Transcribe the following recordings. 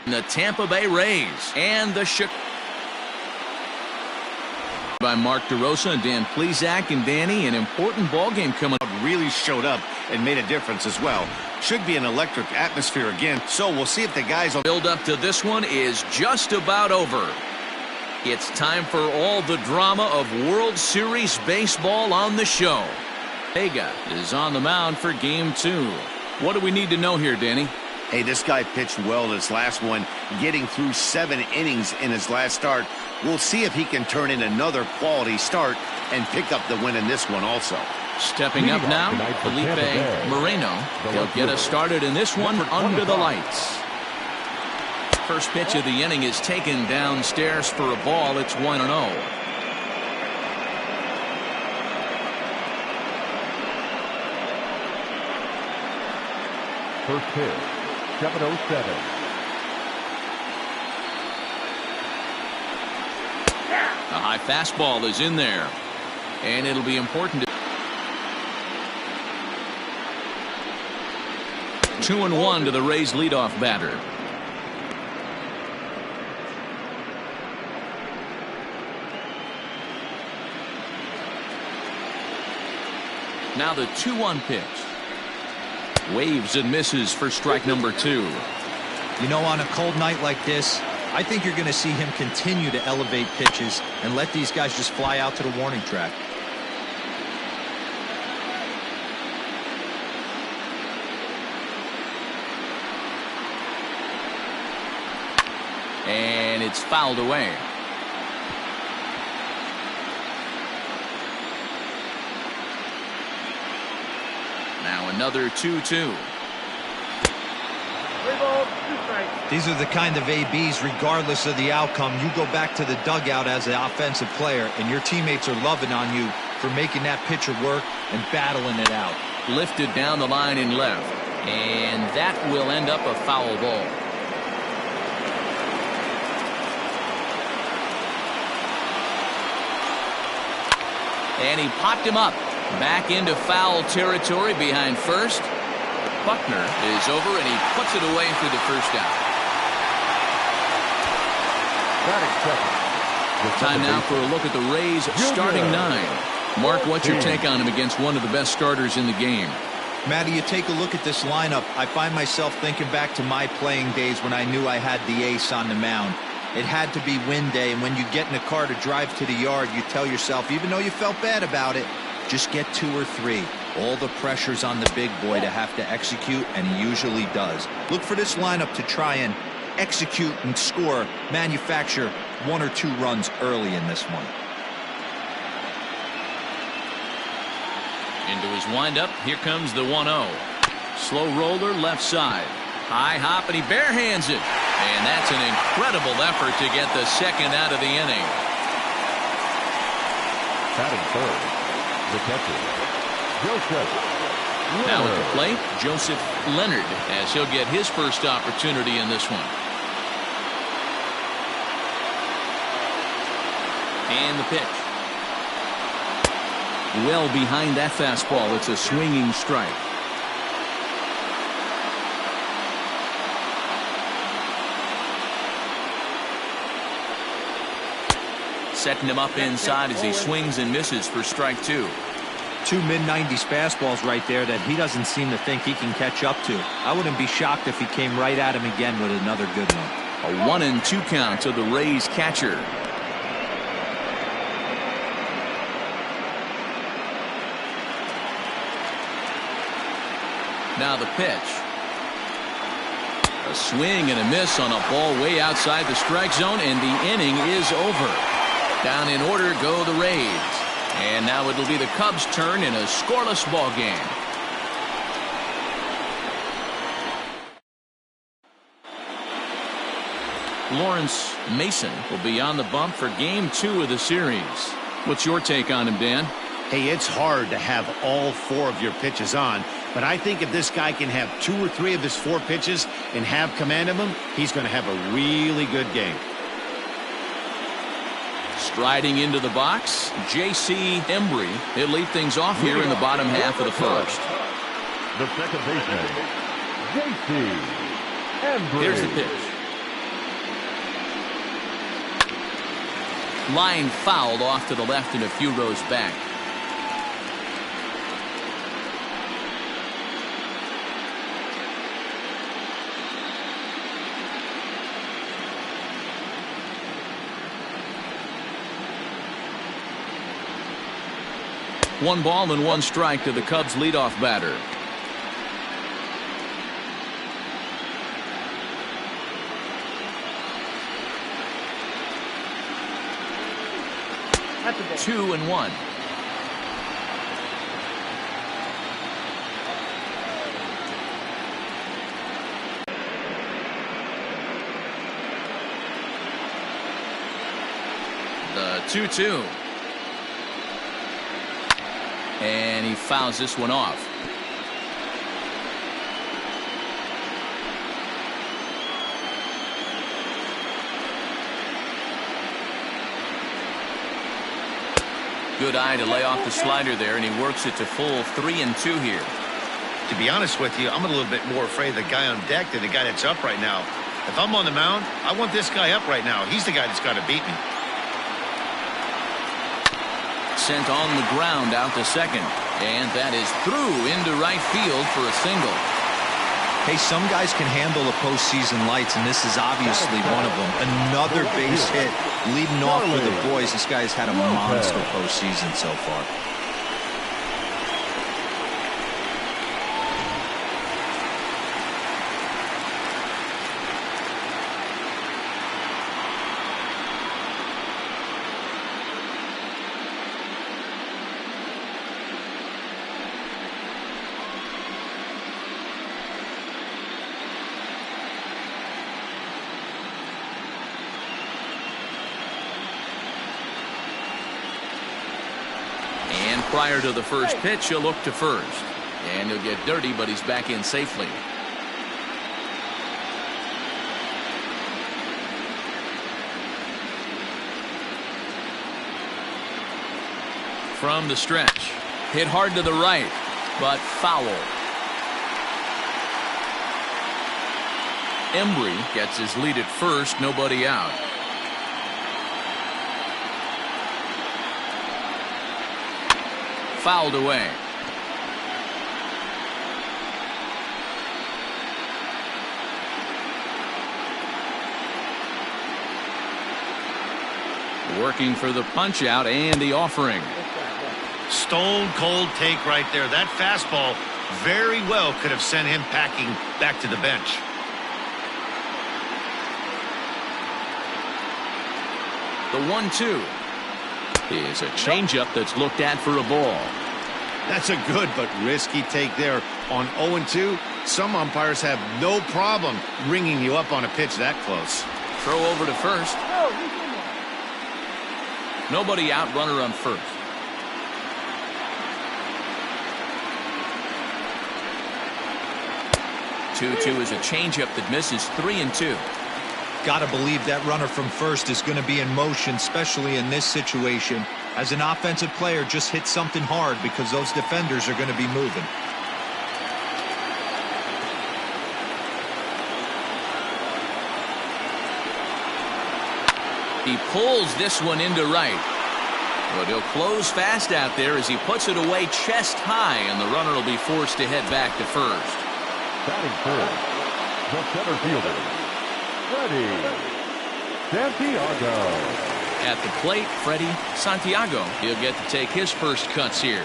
The Tampa Bay Rays and the by Mark DeRosa and Dan Plesac. And Danny, an important ball game coming up. Really showed up and made a difference as well. Should be an electric atmosphere again, so we'll see if the guys will build up to this one is just about over. It's time for all the drama of World Series baseball on the show. Vega is on the mound for game 2. What do we need to know here, Danny? Hey, this guy pitched well this last one, getting through 7 innings in his last start. We'll see if he can turn in another quality start and pick up the win in this one also. Stepping up now, Felipe Moreno. He'll get us started in this one under the lights. First pitch of the inning is taken downstairs for a ball. It's 1-0. First pitch, 7:07. A high fastball is in there, and it'll be important to 2-1 to the Rays leadoff batter. Now the 2-1 pitch. Waves and misses for strike number 2. You know, on a cold night like this, I think you're going to see him continue to elevate pitches and let these guys just fly out to the warning track. And it's fouled away. Now another 2-2. These are the kind of ABs, regardless of the outcome. You go back to the dugout as an offensive player, and your teammates are loving on you for making that pitcher work and battling it out. Lifted down the line in left, and that will end up a foul ball. And he popped him up. Back into foul territory behind first. Buckner is over, and he puts it away for the first out. Time now for a look at the Rays starting 9. Mark, what's your take on him against one of the best starters in the game? Matty, you take a look at this lineup. I find myself thinking back to my playing days when I knew I had the ace on the mound. It had to be win day, and when you get in a car to drive to the yard, you tell yourself, even though you felt bad about it, just get 2 or 3. All the pressure's on the big boy to have to execute, and he usually does. Look for this lineup to try and execute and score, manufacture 1 or 2 runs early in this one. Into his windup, here comes the 1-0. Slow roller left side. High hop, and he barehands it. And that's an incredible effort to get the second out of the inning. Batting third, the catcher, Joseph Leonard. Now at the plate, Joseph Leonard, as he'll get his first opportunity in this one. And the pitch. Well behind that fastball. It's a swinging strike. Setting him up inside as he swings and misses for strike 2. 2 mid-90s fastballs right there that he doesn't seem to think he can catch up to. I wouldn't be shocked if he came right at him again with another good one. A 1-2 count to the Rays catcher. Now the pitch. A swing and a miss on a ball way outside the strike zone, and the inning is over. Down in order go the Rays. And now it'll be the Cubs' turn in a scoreless ball game. Lawrence Mason will be on the bump for game 2 of the series. What's your take on him, Dan? Hey, it's hard to have all 4 of your pitches on, but I think if this guy can have 2 or 3 of his 4 pitches and have command of them, he's going to have a really good game. Striding into the box, J.C. Embry. He'll lead things off here in the bottom half of the first. The second baseman, J.C. Embry. Here's the pitch. Line fouled off to the left and a few rows back. One ball and one strike to the Cubs leadoff batter. That's 2-1. The 2-2. And he fouls this one off. Good eye to lay off the slider there, and he works it to full 3-2 here. To be honest with you, I'm a little bit more afraid of the guy on deck than the guy that's up right now. If I'm on the mound, I want this guy up right now. He's the guy that's got to beat me. Sent on the ground out to second, and that is through into right field for a single. Hey, some guys can handle the postseason lights, and this is obviously one of them. Another base hit leading off for the boys. This guy's had a monster postseason so far. Prior to the first pitch, he'll look to first. And he'll get dirty, but he's back in safely. From the stretch. Hit hard to the right, but foul. Embry gets his lead at first, nobody out. Fouled away. Working for the punch out and the offering. Stone cold take right there. That fastball very well could have sent him packing back to the bench. The 1-2 is a changeup that's looked at for a ball. That's a good but risky take there. On 0-2, some umpires have no problem ringing you up on a pitch that close. Throw over to first. Nobody out, runner on first. Two is a changeup that misses 3-2. Got to believe that runner from first is going to be in motion, especially in this situation. As an offensive player, just hit something hard because those defenders are going to be moving. He pulls this one into right. But he'll close fast out there as he puts it away chest high, and the runner will be forced to head back to first. Batting first, the center fielder, Freddie Santiago. At the plate, Freddie Santiago. He'll get to take his first cuts here.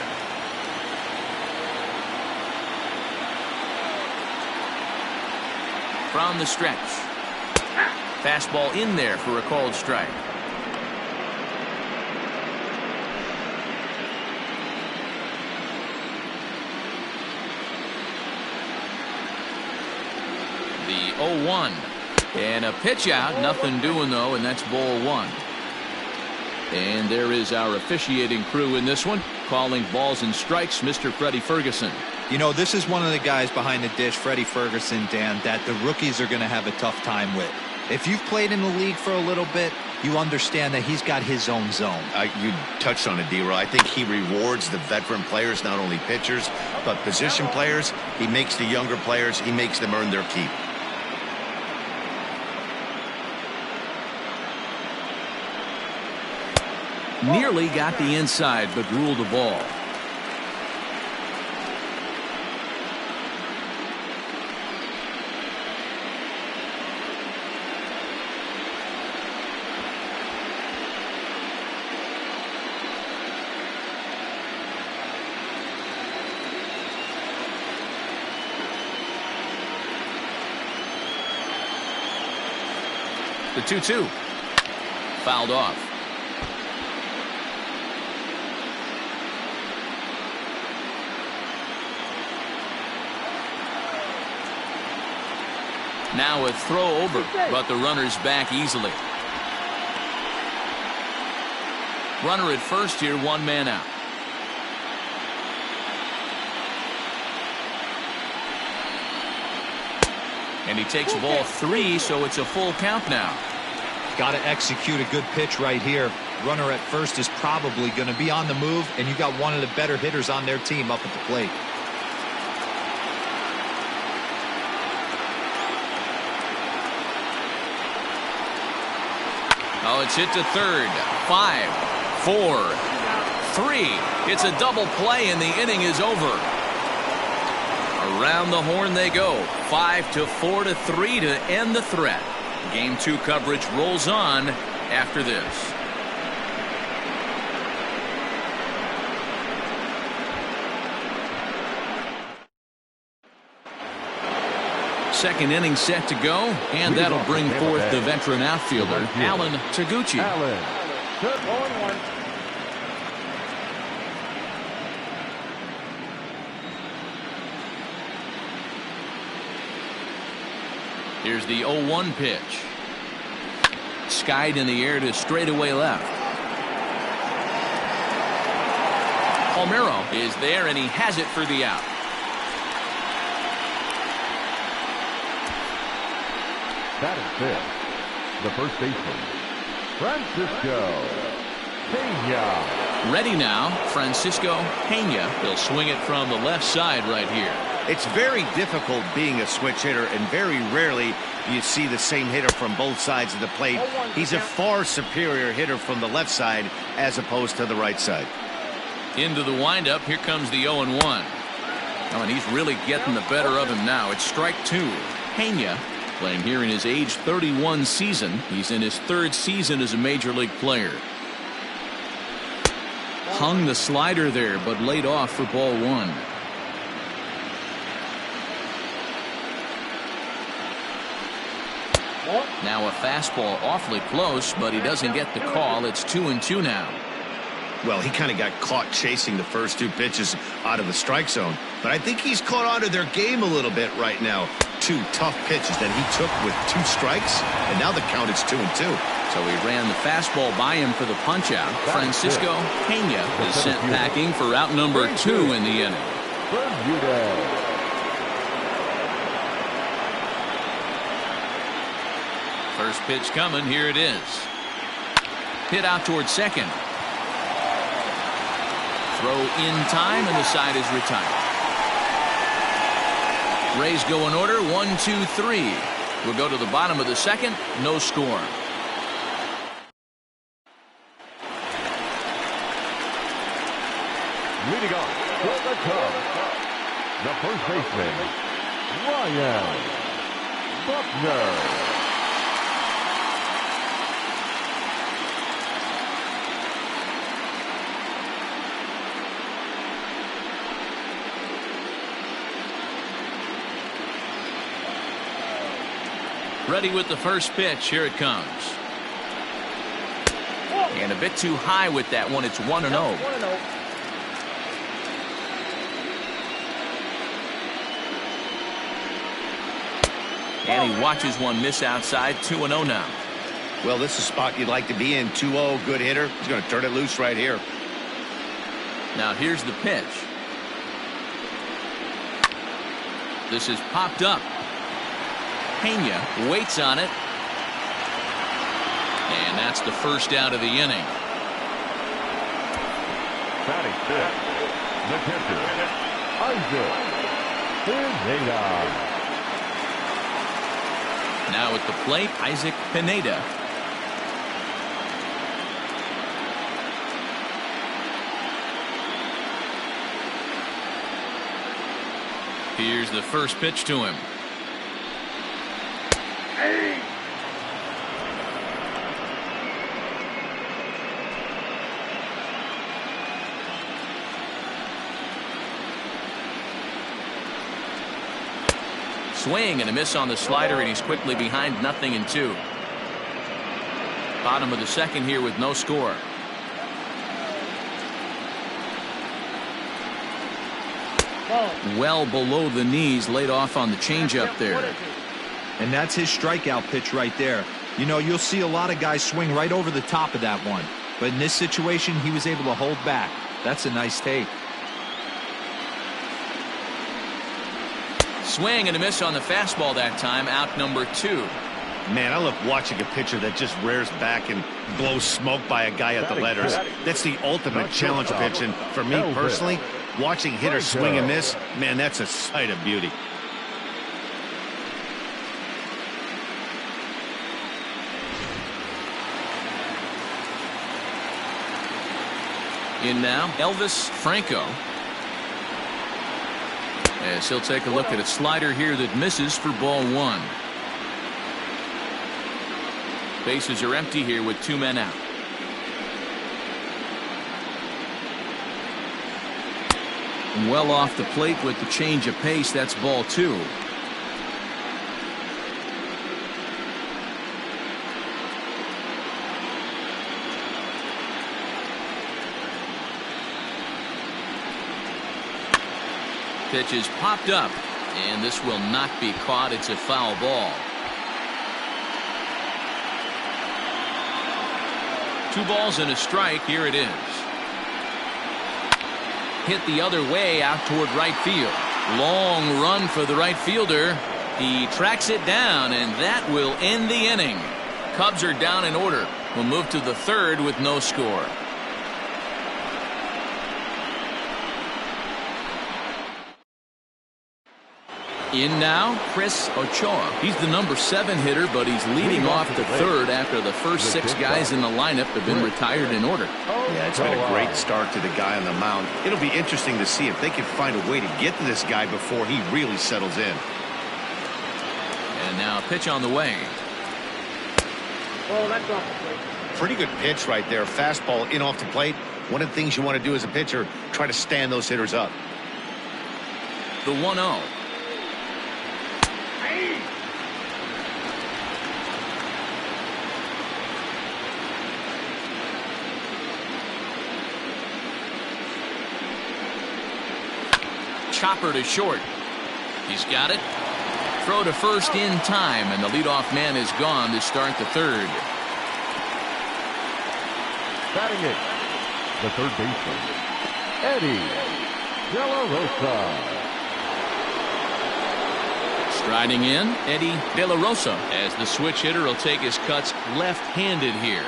From the stretch. Fastball in there for a called strike. The 0-1. And a pitch out. Nothing doing, though, and that's ball one. And there is our officiating crew in this one, calling balls and strikes, Mr. Freddie Ferguson. You know, this is one of the guys behind the dish, Freddie Ferguson, Dan, that the rookies are going to have a tough time with. If you've played in the league for a little bit, you understand that he's got his own zone. You touched on it, D-Roy. I think he rewards the veteran players, not only pitchers, but position players. He makes the younger players, he makes them earn their keep. Nearly got the inside, but ruled the ball. The 2-2. Fouled off. Now a throw over, but the runner's back easily. Runner at first here, one man out. And he takes ball 3, so it's a full count now. Got to execute a good pitch right here. Runner at first is probably going to be on the move, and you got one of the better hitters on their team up at the plate. Oh, it's hit to third. 5, 4, 3. It's a double play, and the inning is over. Around the horn they go. 5-4 to 3 to end the threat. Game 2 coverage rolls on after this. Second inning set to go, and that'll bring forth the veteran outfielder, Taguchi. Here's the 0-1 pitch. Skied in the air to straightaway left. Palmeiro is there, and he has it for the out. That is fifth. The first baseman, Francisco Peña. Ready now, Francisco Peña. He'll swing it from the left side right here. It's very difficult being a switch hitter, and very rarely you see the same hitter from both sides of the plate. He's a far superior hitter from the left side as opposed to the right side. Into the windup, here comes the 0-1. Oh, and he's really getting the better of him now. It's strike 2. Peña playing here in his age 31 season. He's in his 3rd season as a major league player. Hung the slider there, but laid off for ball 1. Now a fastball awfully close, but he doesn't get the call. It's 2-2 now. Well, he kind of got caught chasing the first 2 pitches out of the strike zone, but I think he's caught onto their game a little bit right now. 2 tough pitches that he took with 2 strikes, and now the count is 2-2. So he ran the fastball by him for the punch out. Francisco Peña is sent packing for out number 2 in the inning. First pitch coming. Here it is. Hit out towards second. Throw in time, and the side is retired. Rays go in order. 1, 2, 3. We'll go to the bottom of the second. No score. Leading off for the Cubs, the first baseman, Ryan Buckner. Ready with the first pitch. Here it comes. And a bit too high with that one. It's 1-0. And he watches one miss outside. 2-0 now. Well, this is a spot you'd like to be in. 2-0, good hitter. He's going to turn it loose right here. Now here's the pitch. This is popped up. Peña waits on it. And that's the first out of the inning. Batting fifth, the catcher, Isaac Pineda. Now at the plate, Isaac Pineda. Here's the first pitch to him. Swing and a miss on the slider, and he's quickly behind 0-2. Bottom of the second here with no score. Well below the knees, laid off on the changeup there. And that's his strikeout pitch right there. You know, you'll see a lot of guys swing right over the top of that one. But in this situation, he was able to hold back. That's a nice take. Swing and a miss on the fastball that time, out number 2. Man, I love watching a pitcher that just rears back and blows smoke by a guy at the letters. That's the ultimate challenge pitch. And for me personally, watching hitters swing and miss, man, that's a sight of beauty. In now, Elvis Franco. As he'll take a look at a slider here that misses for ball 1. Bases are empty here with 2 men out. Well off the plate with the change of pace. That's ball 2. Pitch is popped up, and this will not be caught. It's a foul ball. 2 balls and a strike. Here it is. Hit the other way out toward right field. Long run for the right fielder. He tracks it down, and that will end the inning. Cubs are down in order. We'll move to the 3rd with no score. In now, Chris Ochoa. He's the number 7 hitter, but he's leading off the 3rd after the first 6 guys in the lineup have been retired in order. Yeah, it's been a great start to the guy on the mound. It'll be interesting to see if they can find a way to get to this guy before he really settles in. And now a pitch on the way. Oh, that's off the plate. Pretty good pitch right there. Fastball in off the plate. One of the things you want to do as a pitcher, try to stand those hitters up. The 1-0. Chopper to short. He's got it. Throw to first in time, and the leadoff man is gone to start the 3rd. Batting it, the third baseman, Eddie De La Rosa. Striding in, Eddie De La Rosa, as the switch hitter will take his cuts left-handed here.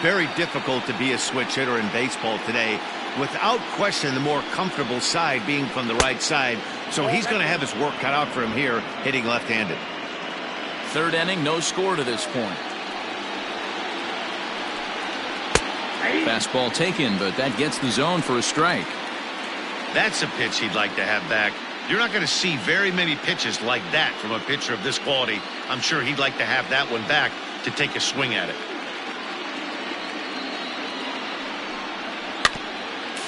Very difficult to be a switch hitter in baseball today. Without question, the more comfortable side being from the right side. So he's going to have his work cut out for him here, hitting left-handed. 3rd inning, no score to this point. Fastball taken, but that gets the zone for a strike. That's a pitch he'd like to have back. You're not going to see very many pitches like that from a pitcher of this quality. I'm sure he'd like to have that one back to take a swing at it.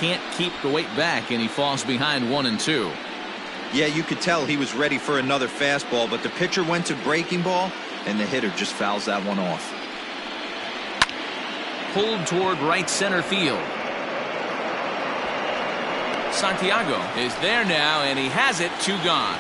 Can't keep the weight back, and he falls behind 1-2. Yeah, you could tell he was ready for another fastball, but the pitcher went to breaking ball, and the hitter just fouls that one off. Pulled toward right center field. Santiago is there now, and he has it. 2 gone.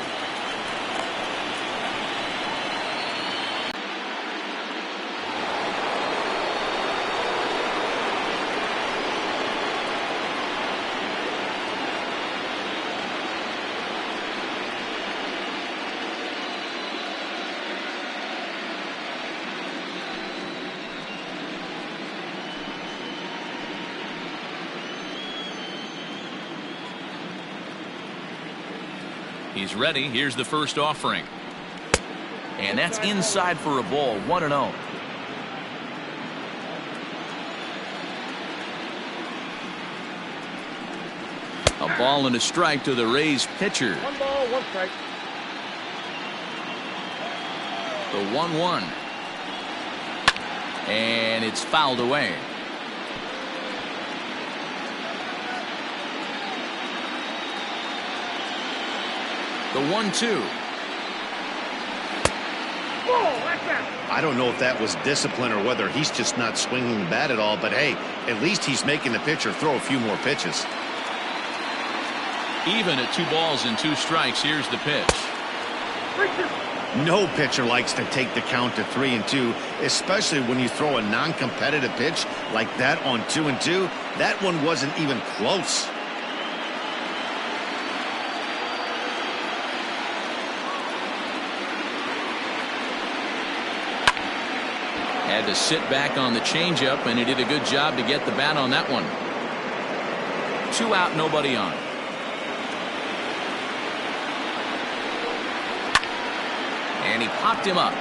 He's ready. Here's the first offering. And that's inside for a ball. 1-0. A ball and a strike to the Rays pitcher. 1 ball, 1 strike. The 1-1. And it's fouled away. The 1-2. I don't know if that was discipline or whether he's just not swinging the bat at all, but hey, at least he's making the pitcher throw a few more pitches. Even at 2 balls and 2 strikes, here's the pitch. No pitcher likes to take the count to 3-2, especially when you throw a non-competitive pitch like that on 2-2. That one wasn't even close. Had to sit back on the changeup, and he did a good job to get the bat on that one. 2 out, nobody on. And he popped him up.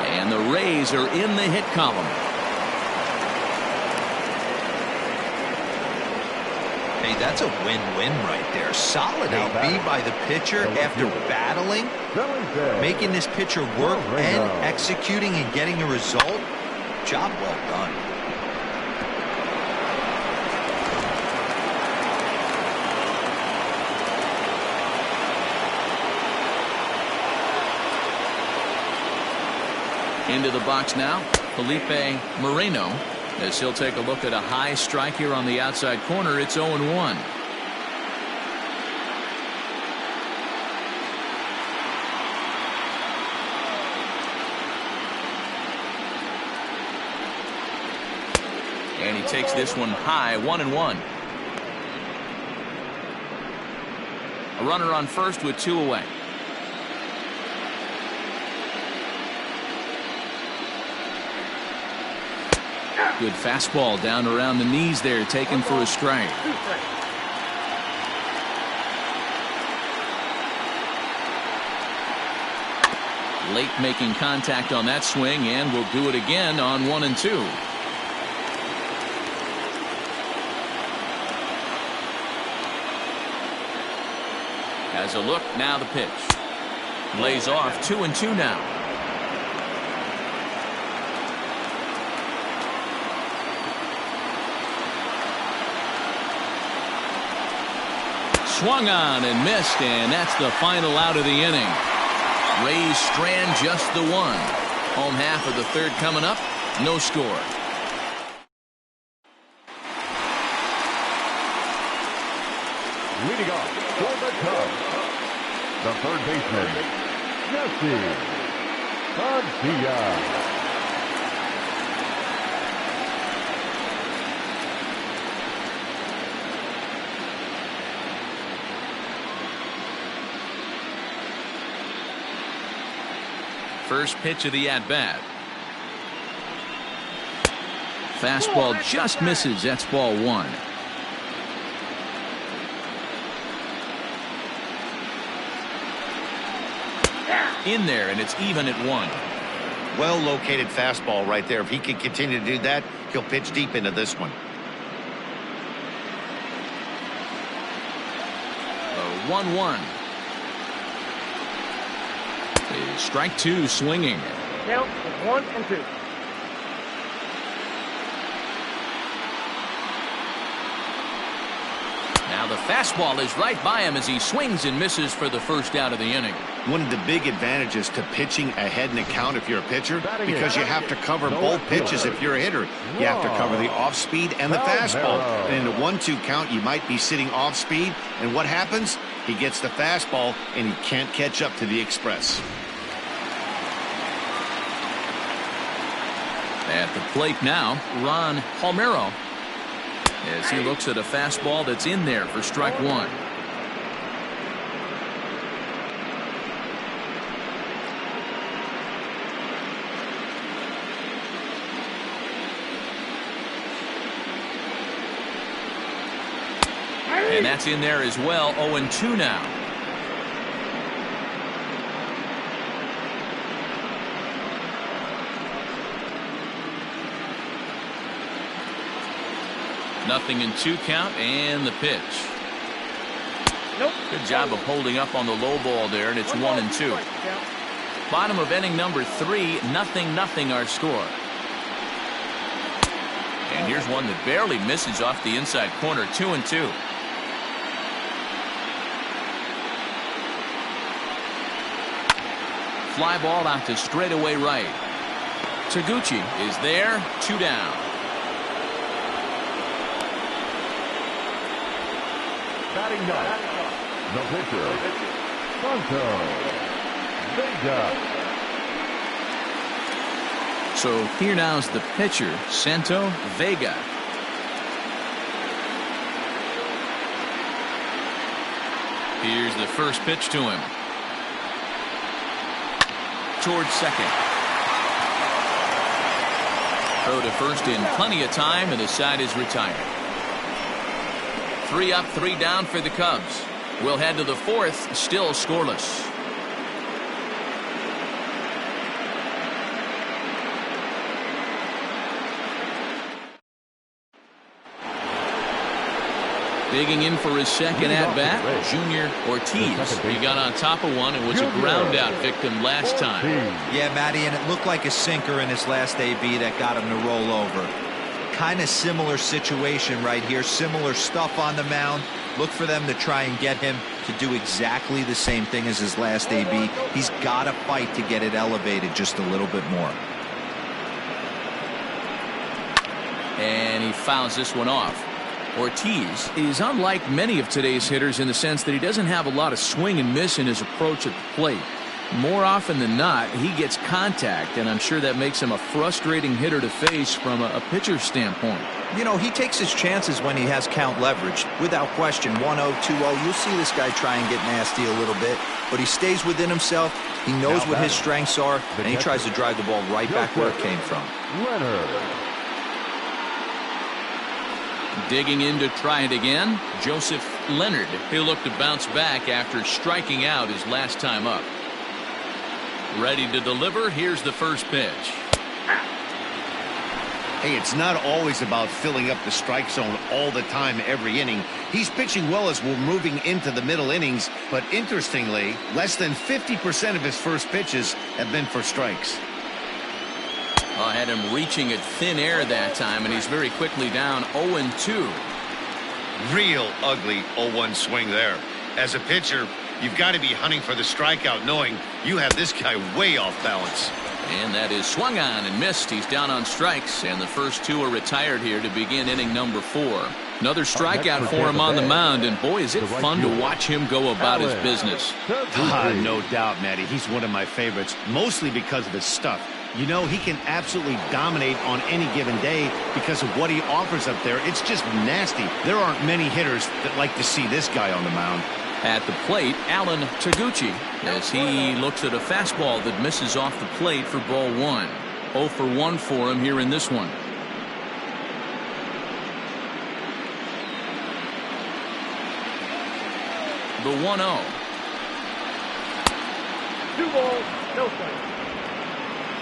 And the Rays are in the hit column. Hey, that's a win-win right there. Solid AB by the pitcher after battling, making this pitcher work and executing and getting a result. Job well done. Into the box now, Felipe Moreno, as he'll take a look at a high strike here on the outside corner. It's 0-1. And he takes this one high, 1-1. A runner on first with 2 away. Good fastball down around the knees there, taken for a strike. Late making contact on that swing, and will do it again on 1-2. Has a look, now the pitch. Lays off 2-2 now. Swung on and missed, and that's the final out of the inning. Rays strand just the 1. Home half of the 3rd coming up. No score. Leading off for the Cubs, the 3rd baseman, Taguchi. First pitch of the at-bat. Fastball just misses. That's ball 1. In there, and it's even at 1. Well located fastball right there. If he can continue to do that, he'll pitch deep into this one. 1-1. Strike 2, swinging. Count is 1-2. Now the fastball is right by him as he swings and misses for the first out of the inning. One of the big advantages to pitching ahead in the count if you're a pitcher, because you have to cover both pitches if you're a hitter. You have to cover the off-speed and the fastball. And in a 1-2 count, you might be sitting off-speed, and what happens? He gets the fastball, and he can't catch up to the express. At the plate now, Ron Palmero, as he looks at a fastball that's in there for strike 1. And that's in there as well. 0-2 now. Nothing in 2 count, and the pitch. Nope. Good job of holding up on the low ball there, and it's 1-2. Bottom of inning number 3, 0-0 our score. And here's one that barely misses off the inside corner, 2-2. Fly ball out to straightaway right. Taguchi is there, 2 down. Batting ninth, the pitcher, Vega. So here now's the pitcher, Santo Vega. Here's the first pitch to him. Towards second. Throw to first in plenty of time, and the side is retired. 3 up, 3 down for the Cubs. We'll head to the 4th, still scoreless. Digging in for his second at-bat, Junior Ortiz. He got on top of one and was a ground-out victim last time. Yeah, Matty, and it looked like a sinker in his last AB that got him to roll over. Kind of similar situation right here. Similar stuff on the mound. Look for them to try and get him to do exactly the same thing as his last AB. He's got to fight to get it elevated just a little bit more. And he fouls this one off. Ortiz is unlike many of today's hitters in the sense that he doesn't have a lot of swing and miss in his approach at the plate. More often than not, he gets contact, and I'm sure that makes him a frustrating hitter to face from a pitcher's standpoint. You know, he takes his chances when he has count leverage. Without question, 1-0, 2-0, you'll see this guy try and get nasty a little bit, but he stays within himself. He knows what his strengths are, and he tries to drive the ball right back where it came from. Leonard. Digging in to try it again, Joseph Leonard. He'll look to bounce back after striking out his last time up. Ready to deliver. Here's the first pitch. Hey, it's not always about filling up the strike zone all the time every inning. He's pitching well as we're moving into the middle innings, but interestingly, less than 50% of his first pitches have been for strikes. I had him reaching at thin air that time, and he's very quickly down 0-2. Real ugly 0-1 swing there. As a pitcher, you've got to be hunting for the strikeout, knowing you have this guy way off balance. And that is swung on and missed. He's down on strikes, and the first 2 are retired here to begin inning number 4. Another strikeout for him on the mound, and boy, is it fun to watch him go about his business. No doubt, Matty. He's one of my favorites, mostly because of his stuff. You know, he can absolutely dominate on any given day because of what he offers up there. It's just nasty. There aren't many hitters that like to see this guy on the mound. At the plate, Alan Taguchi, as he looks at a fastball that misses off the plate for ball 1. 0 for 1 for him here in this one. The 1-0. 2 balls, no strikes.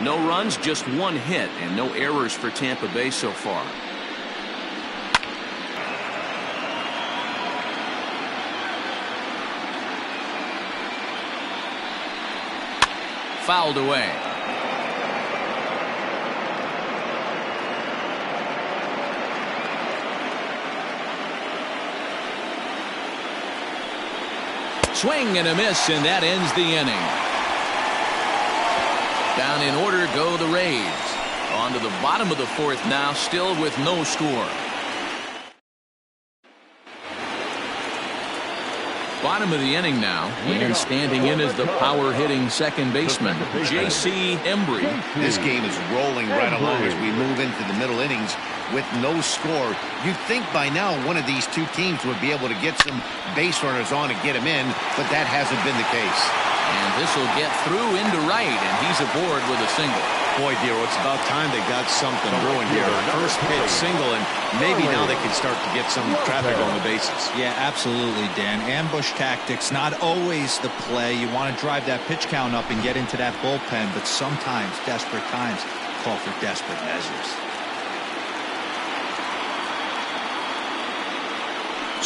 No runs, just 1 hit, and no errors for Tampa Bay so far. Fouled away. Swing and a miss, and that ends the inning. Down in order go the Rays. On to the bottom of the 4th now, still with no score. Bottom of the inning now, and standing in as the power-hitting second baseman, J.C. Embry. This game is rolling right along as we move into the middle innings with no score. You'd think by now one of these 2 teams would be able to get some base runners on and get them in, but that hasn't been the case. And this will get through into right, and he's aboard with a single. Boy, dear, it's about time they got something brewing here. First pitch single, and maybe now they can start to get some traffic on the bases. Yeah, absolutely, Dan. Ambush tactics, not always the play. You want to drive that pitch count up and get into that bullpen, but sometimes desperate times call for desperate measures.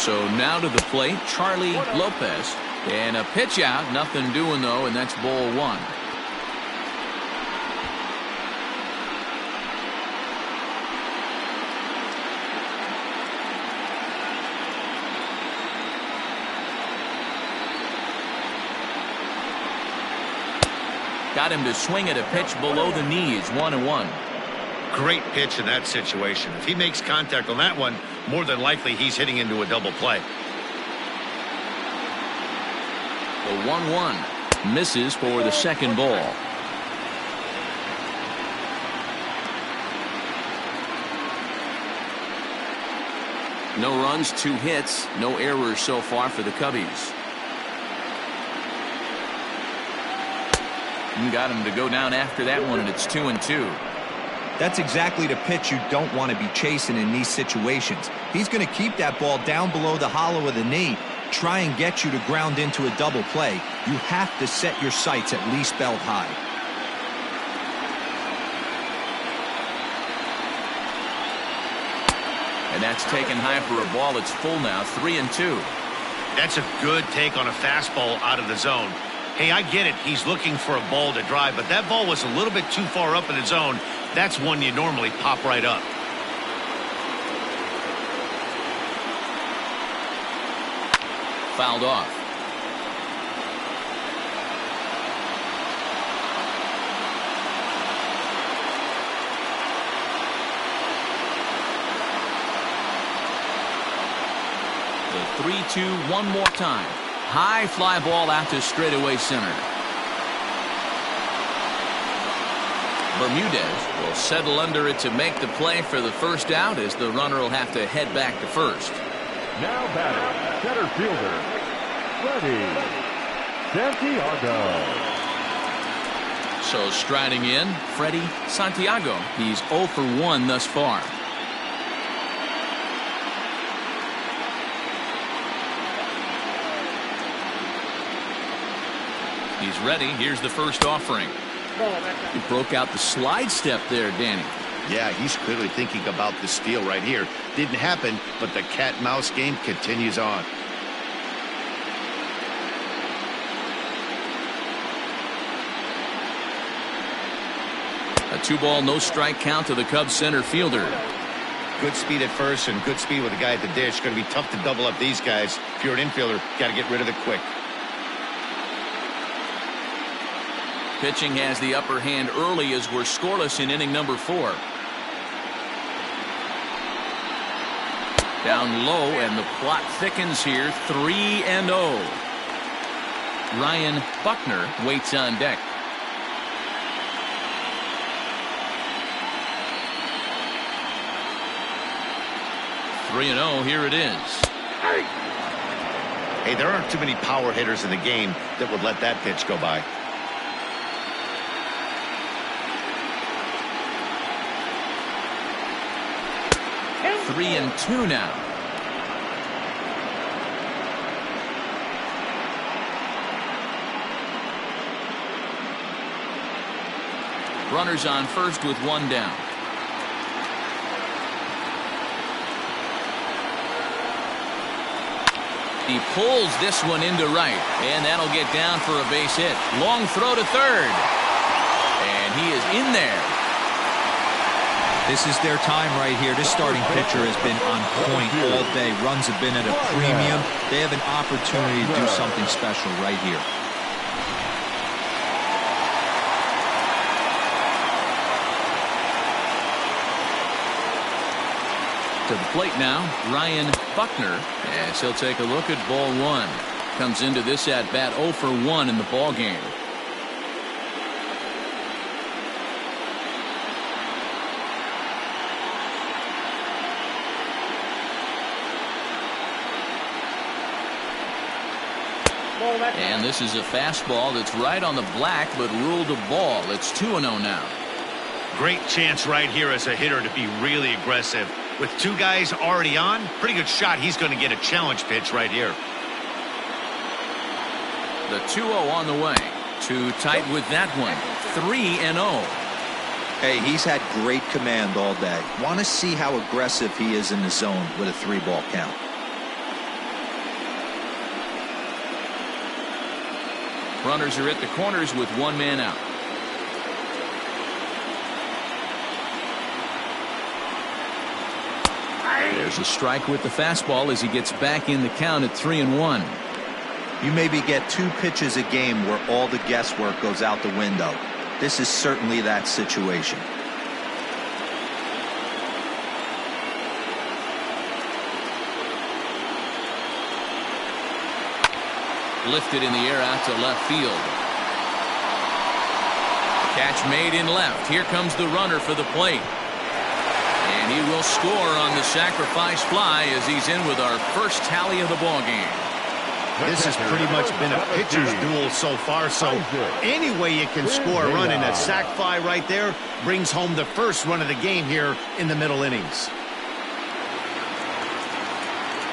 So now to the plate, Charlie Lopez. And a pitch out, nothing doing though, and that's ball one. Got him to swing at a pitch below the knees, 1-1. Great pitch in that situation. If he makes contact on that one, more than likely he's hitting into a double play. The 1-1 misses for the second ball. No runs, 2 hits, no errors so far for the Cubbies. And got him to go down after that one, and it's 2-2. That's exactly the pitch you don't want to be chasing in these situations. He's going to keep that ball down below the hollow of the knee, try and get you to ground into a double play. You have to set your sights at least belt high. And that's taken high for a ball. It's full now, 3-2. That's a good take on a fastball out of the zone. Hey, I get it. He's looking for a ball to drive, but that ball was a little bit too far up in the zone. That's one you normally pop right up. Fouled off. The 3-2 one more time. High fly ball out to straightaway center. Bermudez will settle under it to make the play for the first out, as the runner will have to head back to first. Now batting, center fielder, Freddie Santiago. So striding in, Freddie Santiago. He's 0 for 1 thus far. He's ready. Here's the first offering. He broke out the slide step there, Danny. Yeah, he's clearly thinking about the steal right here. Didn't happen, but the cat-mouse game continues on. A 2-ball, no strike count to the Cubs center fielder. Good speed at first and good speed with the guy at the dish. Going to be tough to double up these guys. If you're an infielder, got to get rid of it quick. Pitching has the upper hand early as we're scoreless in inning number 4. Down low, and the plot thickens here. 3-0. Ryan Buckner waits on deck. Here it is. Hey, there aren't too many power hitters in the game that would let that pitch go by. Three and 2 now. Runners on first with 1 down. He pulls this one into right, and that'll get down for a base hit. Long throw to third, and he is in there. This is their time right here. This starting pitcher has been on point all day. Runs have been at a premium. They have an opportunity to do something special right here. To the plate now, Ryan Buckner, as he'll take a look at ball 1. Comes into this at bat 0 for 1 in the ball game. And this is a fastball that's right on the black, but ruled a ball. It's 2-0 now. Great chance right here as a hitter to be really aggressive. With 2 guys already on, pretty good shot. He's going to get a challenge pitch right here. The 2-0 on the way. Too tight with that one. 3-0. Hey, he's had great command all day. Want to see how aggressive he is in the zone with a 3-ball count. Runners are at the corners with one man out. There's a strike with the fastball as he gets back in the count at 3-1. You maybe get 2 pitches a game where all the guesswork goes out the window. This is certainly that situation. Lifted in the air out to left field. Catch made in left. Here comes the runner for the plate. And he will score on the sacrifice fly as he's in with our first tally of the ball game. This has pretty much been a pitcher's duel so far, so any way you can score a run, in a sac fly right there brings home the first run of the game here in the middle innings.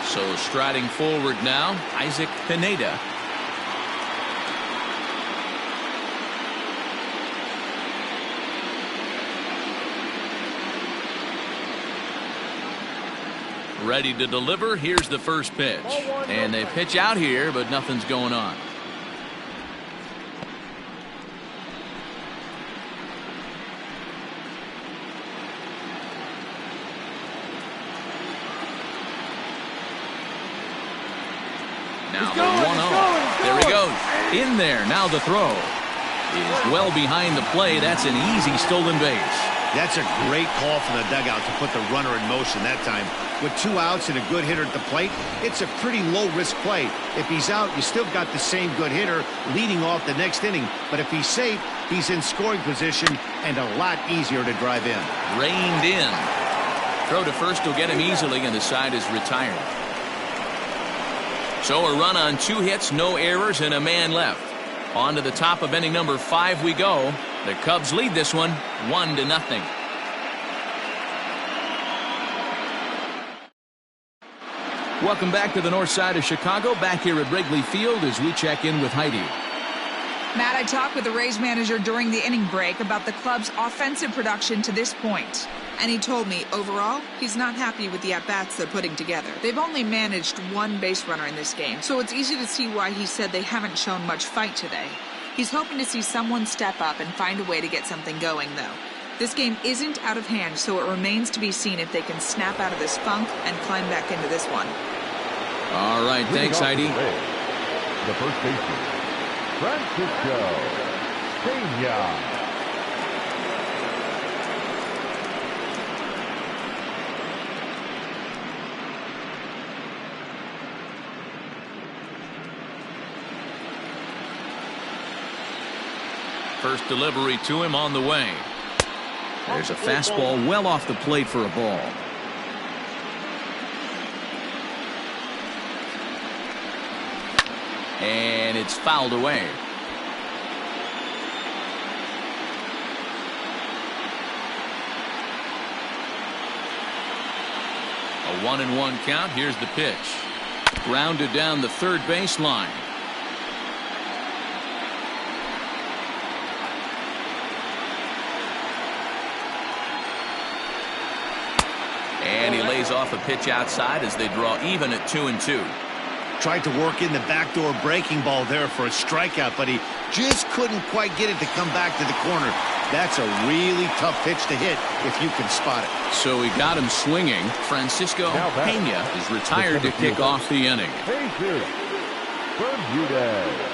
So striding forward now, Isaac Pineda. Ready to deliver. Here's the first pitch. And they pitch out here, but nothing's going on. Now the 1-0. There he goes. In there. Now the throw is well behind the play. That's an easy stolen base. That's a great call from the dugout to put the runner in motion that time. With 2 outs and a good hitter at the plate, it's a pretty low-risk play. If he's out, you still got the same good hitter leading off the next inning. But if he's safe, he's in scoring position and a lot easier to drive in. Reined in. Throw to first will get him easily, and the side is retired. So a run on 2 hits, no errors, and a man left. On to the top of inning number 5 we go. The Cubs lead this one 1-0. Welcome back to the north side of Chicago. Back here at Wrigley Field as we check in with Heidi. Matt, I talked with the Rays manager during the inning break about the club's offensive production to this point. And he told me, overall, he's not happy with the at-bats they're putting together. They've only managed 1 base runner in this game, so it's easy to see why he said they haven't shown much fight today. He's hoping to see someone step up and find a way to get something going, though. This game isn't out of hand, so it remains to be seen if they can snap out of this funk and climb back into this one. All right, thanks, Heidi. The first baseman, Francisco Peña. First delivery to him on the way. There's a fastball well off the plate for a ball. And it's fouled away. A 1-1 count. Here's the pitch. Grounded down the third baseline. And he lays off a pitch outside as they draw even at 2-2. Tried to work in the backdoor breaking ball there for a strikeout, but he just couldn't quite get it to come back to the corner. That's a really tough pitch to hit if you can spot it. So he got him swinging. Francisco Peña is retired to kick off the inning. Jesus Bermudez.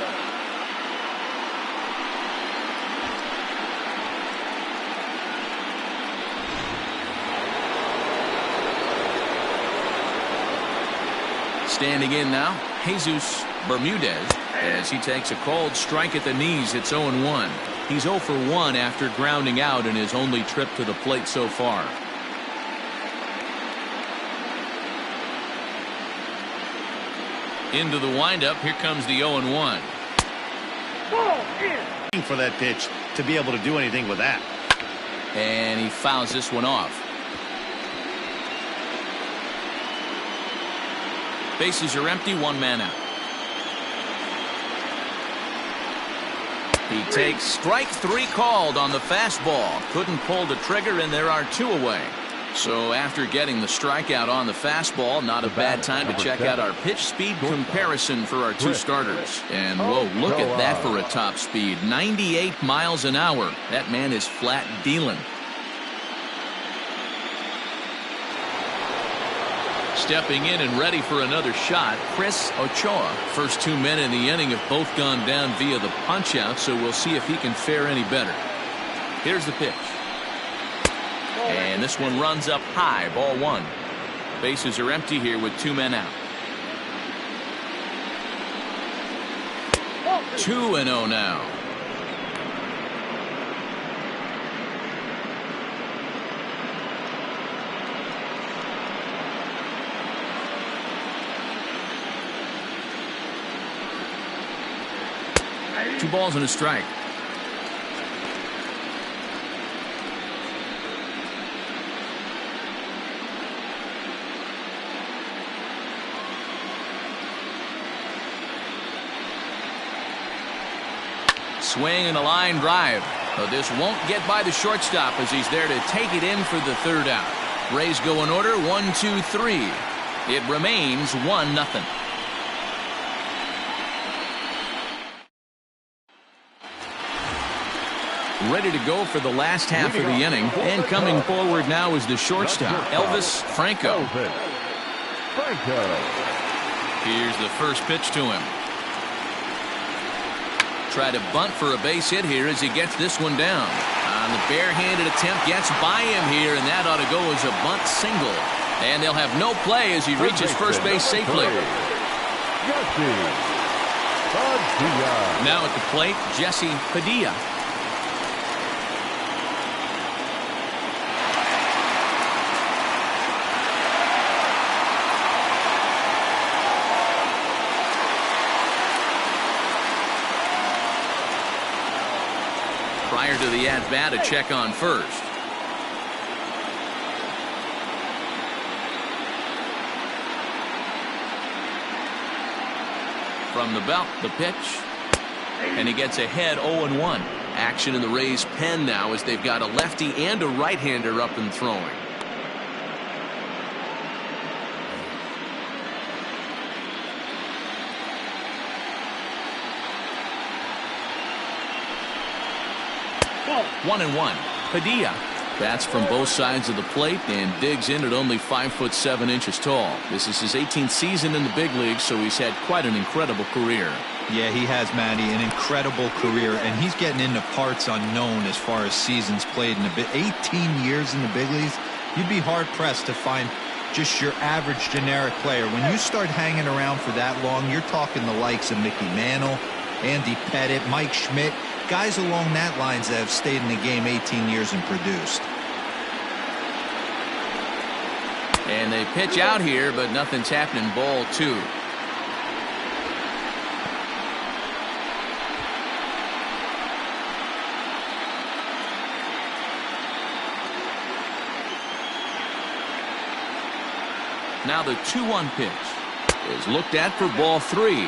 Standing in now, Jesus Bermudez, as he takes a cold strike at the knees. It's 0-1. He's 0 for 1 after grounding out in his only trip to the plate so far. Into the windup. Here comes the 0-1. For that pitch to be able to do anything with that. And he fouls this one off. Bases are empty, 1 man out. He takes strike 3 called on the fastball. Couldn't pull the trigger, and there are 2 away. So after getting the strikeout on the fastball, not a bad time to check out our pitch speed comparison for our two starters. And whoa, look at that for a top speed. 98 miles an hour. That man is flat dealing. Stepping in and ready for another shot, Chris Ochoa. First 2 men in the inning have both gone down via the punch-out, so we'll see if he can fare any better. Here's the pitch. And this one runs up high, ball one. Bases are empty here with 2 men out. 2-0 now. Two balls and a strike. Swing and a line drive. But this won't get by the shortstop as he's there to take it in for the third out. Rays go in order 1, 2, 3. It remains 1-0. Ready to go for the last half of the inning. And coming forward now is the shortstop, Elvis Franco. Here's the first pitch to him. Try to bunt for a base hit here as he gets this one down. On the barehanded attempt, gets by him here, and that ought to go as a bunt single. And they'll have no play as he reaches first base safely. Now at the plate, Jesse Padilla. Prior to the at-bat, a check on first. From the belt, the pitch. And he gets ahead 0-1. Action in the Rays' pen now as they've got a lefty and a right-hander up and throwing. One and one. Padilla bats from both sides of the plate and digs in at only 5'7" tall. This is his 18th season in the big leagues, so he's had quite an incredible career. Yeah, he has, Matty, an incredible career, and he's getting into parts unknown as far as seasons played in the 18 years in the big leagues. You'd be hard pressed to find just your average generic player. When you start hanging around for that long, you're talking the likes of Mickey Mantle, Andy Pettit, Mike Schmidt. Guys along that lines that have stayed in the game 18 years and produced. And they pitch out here, but nothing's happening. Ball two. Now the 2-1 pitch is looked at for ball three.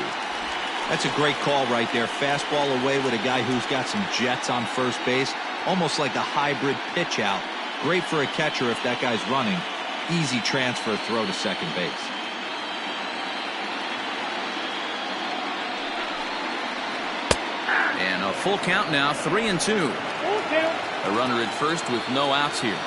That's a great call right there. Fastball away with a guy who's got some jets on first base. Almost like a hybrid pitch out. Great for a catcher if that guy's running. Easy transfer throw to second base. And a full count now, 3-2. A runner at first with no outs here.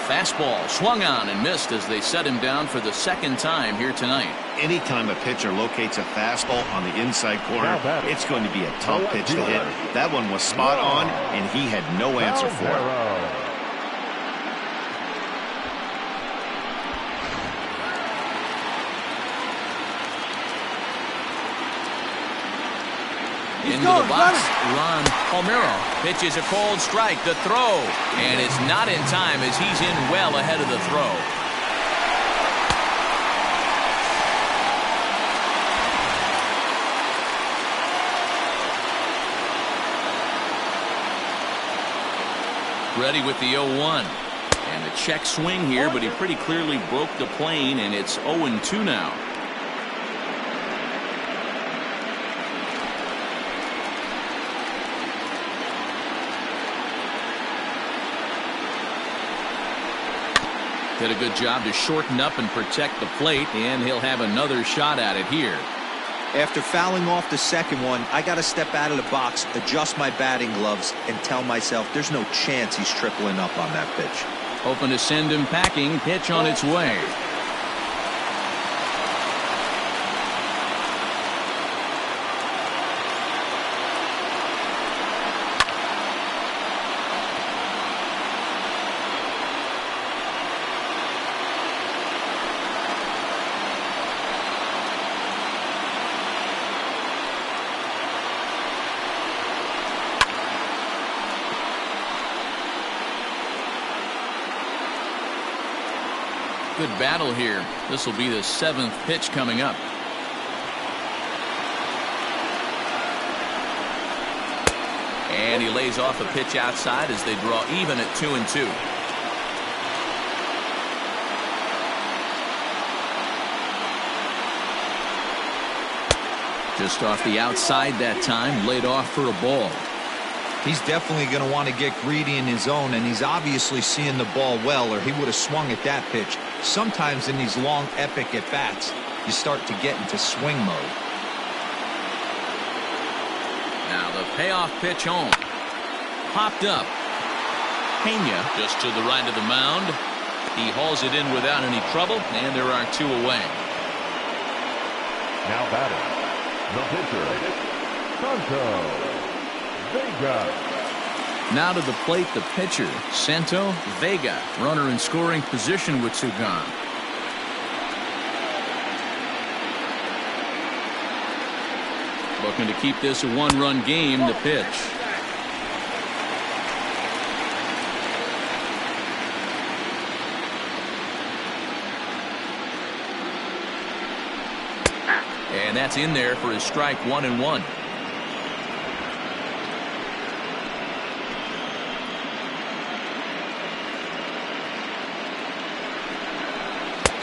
Fastball swung on and missed as they set him down for the second time here tonight. Anytime a pitcher locates a fastball on the inside corner, it's going to be a tough pitch to hit. That one was spot on, and he had no answer for it. Into the box, Ron Palmero pitches a cold strike, the throw, and it's not in time as he's in well ahead of the throw. Ready with the 0-1. And a check swing here, but he pretty clearly broke the plane, and it's 0-2 now. Did a good job to shorten up and protect the plate, and he'll have another shot at it here. After fouling off the second one, I got to step out of the box, adjust my batting gloves, and tell myself there's no chance he's tripling up on that pitch. Hoping to send him packing. Pitch on its way. Good battle here. This will be the 7th pitch coming up. And he lays off a pitch outside as they draw even at 2-2. Just off the outside that time, laid off for a ball. He's definitely going to want to get greedy in his zone, and he's obviously seeing the ball well, or he would have swung at that pitch. Sometimes in these long, epic at-bats, you start to get into swing mode. Now the payoff pitch home. Popped up. Pena just to the right of the mound. He hauls it in without any trouble, and there are 2 away. Now batting, the pitcher, Santo Vega. Now to the plate, the pitcher, Santo Vega. Runner in scoring position with 2 gone. Looking to keep this a 1-run game, the pitch. And that's in there for his strike 1-1.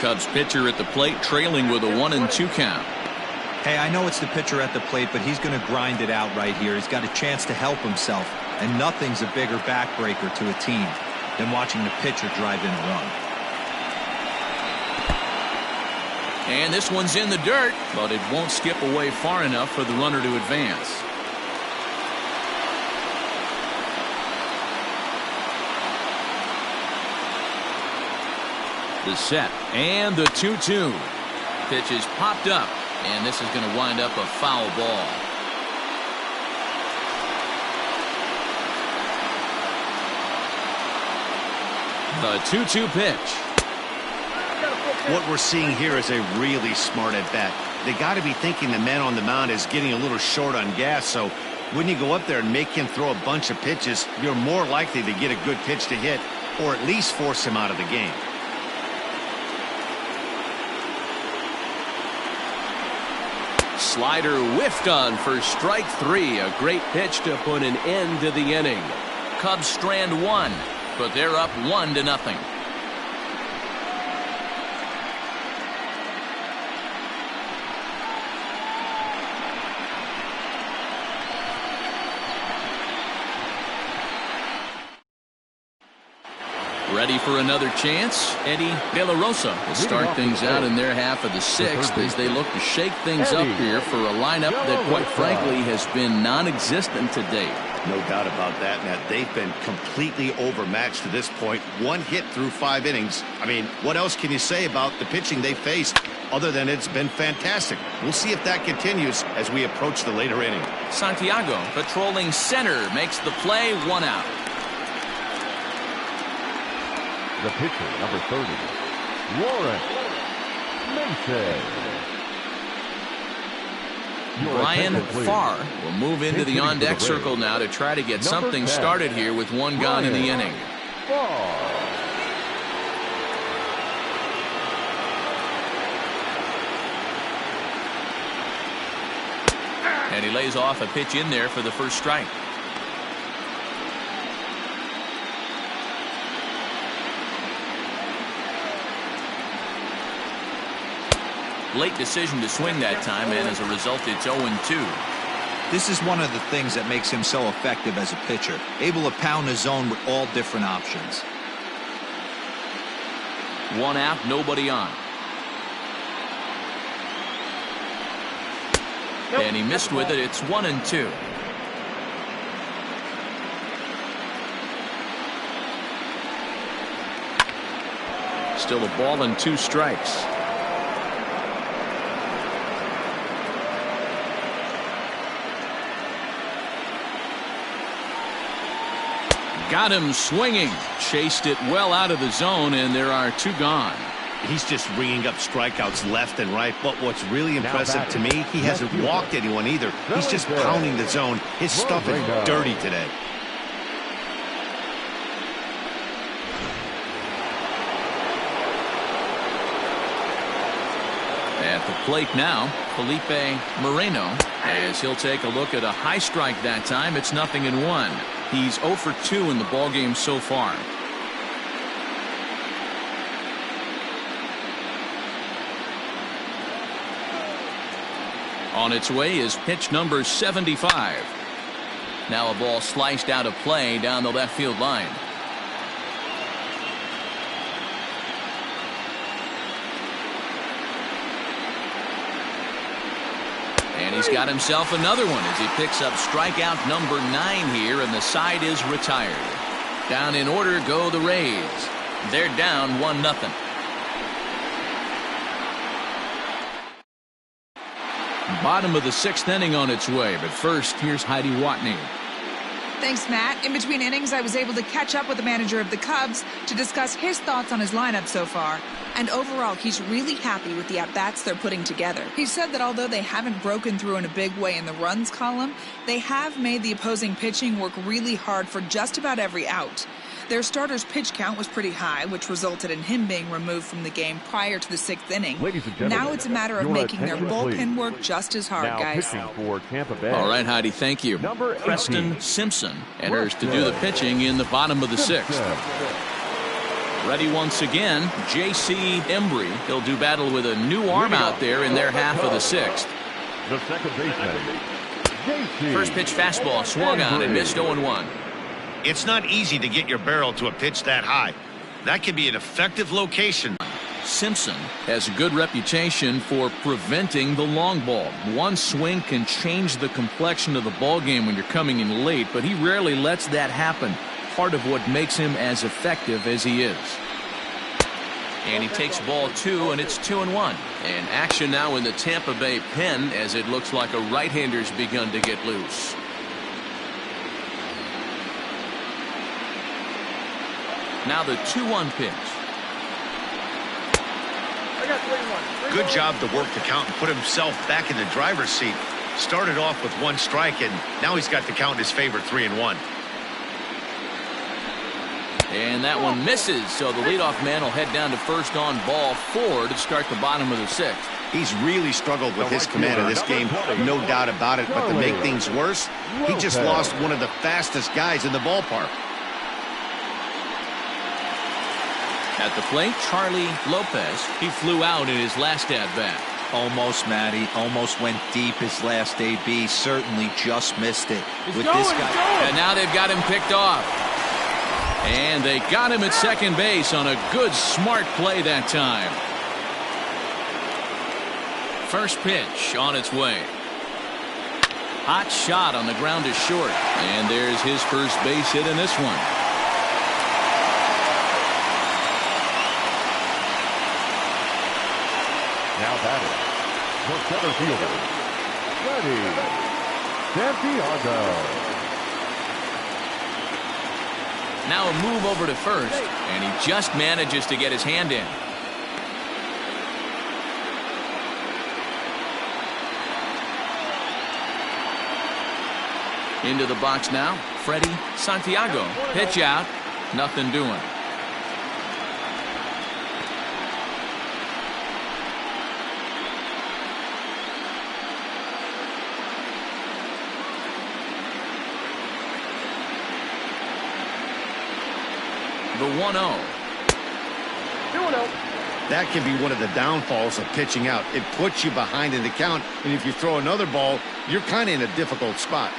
Cubs pitcher at the plate, trailing with a 1-2 count. Hey, I know it's the pitcher at the plate, but he's going to grind it out right here. He's got a chance to help himself, and nothing's a bigger backbreaker to a team than watching the pitcher drive in a run. And this one's in the dirt, but it won't skip away far enough for the runner to advance. The set and the 2-2. Pitch is popped up, and this is going to wind up a foul ball. The 2-2 pitch. What we're seeing here is a really smart at bat. They got to be thinking the man on the mound is getting a little short on gas, so when you go up there and make him throw a bunch of pitches, you're more likely to get a good pitch to hit, or at least force him out of the game. Slider whiffed on for strike 3. A great pitch to put an end to the inning. Cubs strand 1, but they're up 1-0. Ready for another chance? Eddie De La Rosa will start things out in their half of the 6th as they look to shake things up here for a lineup that, quite frankly, has been non-existent to date. No doubt about that, Matt. They've been completely overmatched to this point. 1 hit through 5 innings. I mean, what else can you say about the pitching they faced other than it's been fantastic? We'll see if that continues as we approach the later inning. Santiago patrolling center makes the play, 1 out. The pitcher, number 30, Lawrence Mason. Brian Farr will move into the on-deck circle now to try to get something started here with 1 gone in the inning. And he lays off a pitch in there for the first strike. Late decision to swing that time, and as a result, it's 0-2. This is one of the things that makes him so effective as a pitcher, able to pound the zone with all different options. One out, nobody on. And he missed with it. It's 1-2. Still a ball and 2 strikes. Got him swinging. Chased it well out of the zone, and there are 2 gone. He's just ringing up strikeouts left and right. But what's really impressive to me, he hasn't walked anyone either. He's just pounding the zone. His stuff is dirty today. At the plate now, Felipe Moreno, as he'll take a look at a high strike that time. It's 0-1. He's 0 for 2 in the ballgame so far. On its way is pitch number 75. Now a ball sliced out of play down the left field line. And he's got himself another one as he picks up strikeout number 9 here, and the side is retired. Down in order go the Rays. They're down 1-0. Bottom of the 6th inning on its way, but first, here's Heidi Watney. Thanks, Matt. In between innings, I was able to catch up with the manager of the Cubs to discuss his thoughts on his lineup so far. And overall, he's really happy with the at-bats they're putting together. He said that although they haven't broken through in a big way in the runs column, they have made the opposing pitching work really hard for just about every out. Their starter's pitch count was pretty high, which resulted in him being removed from the game prior to the 6th inning. Now it's a matter of making their bullpen work just as hard, guys. For Tampa Bay. All right, Heidi, thank you. Preston Simpson enters to do the pitching in the bottom of the 6th. Ready once again, J.C. Embry. He'll do battle with a new arm out there in their half of the 6th. The second baseman, J.C. First pitch fastball swung on and missed 0-1. It's not easy to get your barrel to a pitch that high. That can be an effective location. Simpson has a good reputation for preventing the long ball. One swing can change the complexion of the ball game when you're coming in late, but he rarely lets that happen. Part of what makes him as effective as he is. And he takes ball 2, and it's 2-1. And action now in the Tampa Bay pen as it looks like a right-hander's begun to get loose. Now the 2-1 pitch. I got 3-1. Good job to work the count and put himself back in the driver's seat. Started off with 1 strike, and now he's got the count in his favor, 3-1. And that one misses, so the leadoff man will head down to first on ball 4 to start the bottom of the 6th. He's really struggled with his command of this game, no doubt about it. But to make things worse, he just lost one of the fastest guys in the ballpark. At the plate, Charlie Lopez. He flew out in his last at-bat. Almost, Matty. Almost went deep his last AB. Certainly just missed it with this guy. And now they've got him picked off. And they got him at second base on a good, smart play that time. First pitch on its way. Hot shot on the ground is short. And there's his first base hit in this one. Now batting for center fielder, Ready, Santiago. Now a move over to first, and he just manages to get his hand in. Into the box now, Freddie Santiago. Pitch out, nothing doing. The 1-0. That can be one of the downfalls of pitching out. It puts you behind in the count, and if you throw another ball, you're kind of in a difficult spot.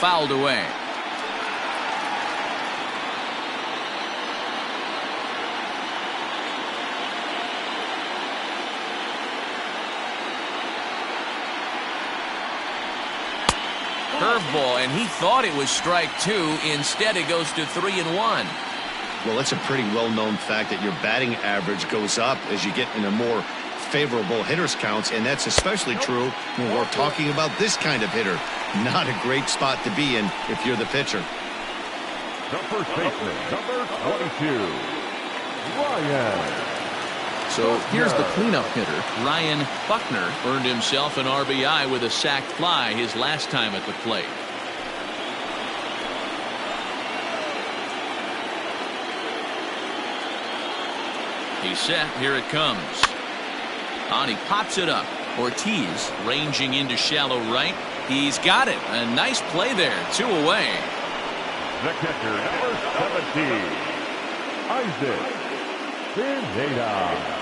fouled away. Curveball, and he thought it was strike 2. Instead, it goes to 3-1. Well, it's a pretty well-known fact that your batting average goes up as you get into more favorable hitters counts, and that's especially true when we're talking about this kind of hitter. Not a great spot to be in if you're the pitcher. The first baseman, number 22, Ryan. So here's the cleanup hitter. Ryan Buckner earned himself an RBI with a sac fly his last time at the plate. He's set. Here it comes. On, he pops it up. Ortiz ranging into shallow right. He's got it. A nice play there. 2 away. The catcher, number 17, Isaac Pineda.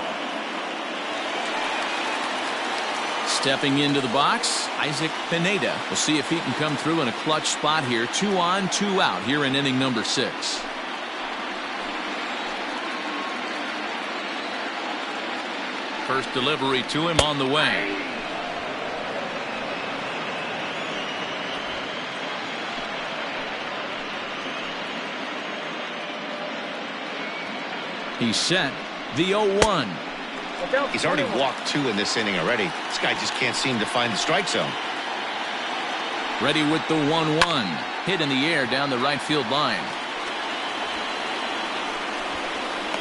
Stepping into the box, Isaac Pineda. We'll see if he can come through in a clutch spot here. 2 on, 2 out here in inning number 6. First delivery to him on the way. He's set. The 0-1. He's already walked 2 in this inning already. This guy just can't seem to find the strike zone. Ready with the 1-1. Hit in the air down the right field line.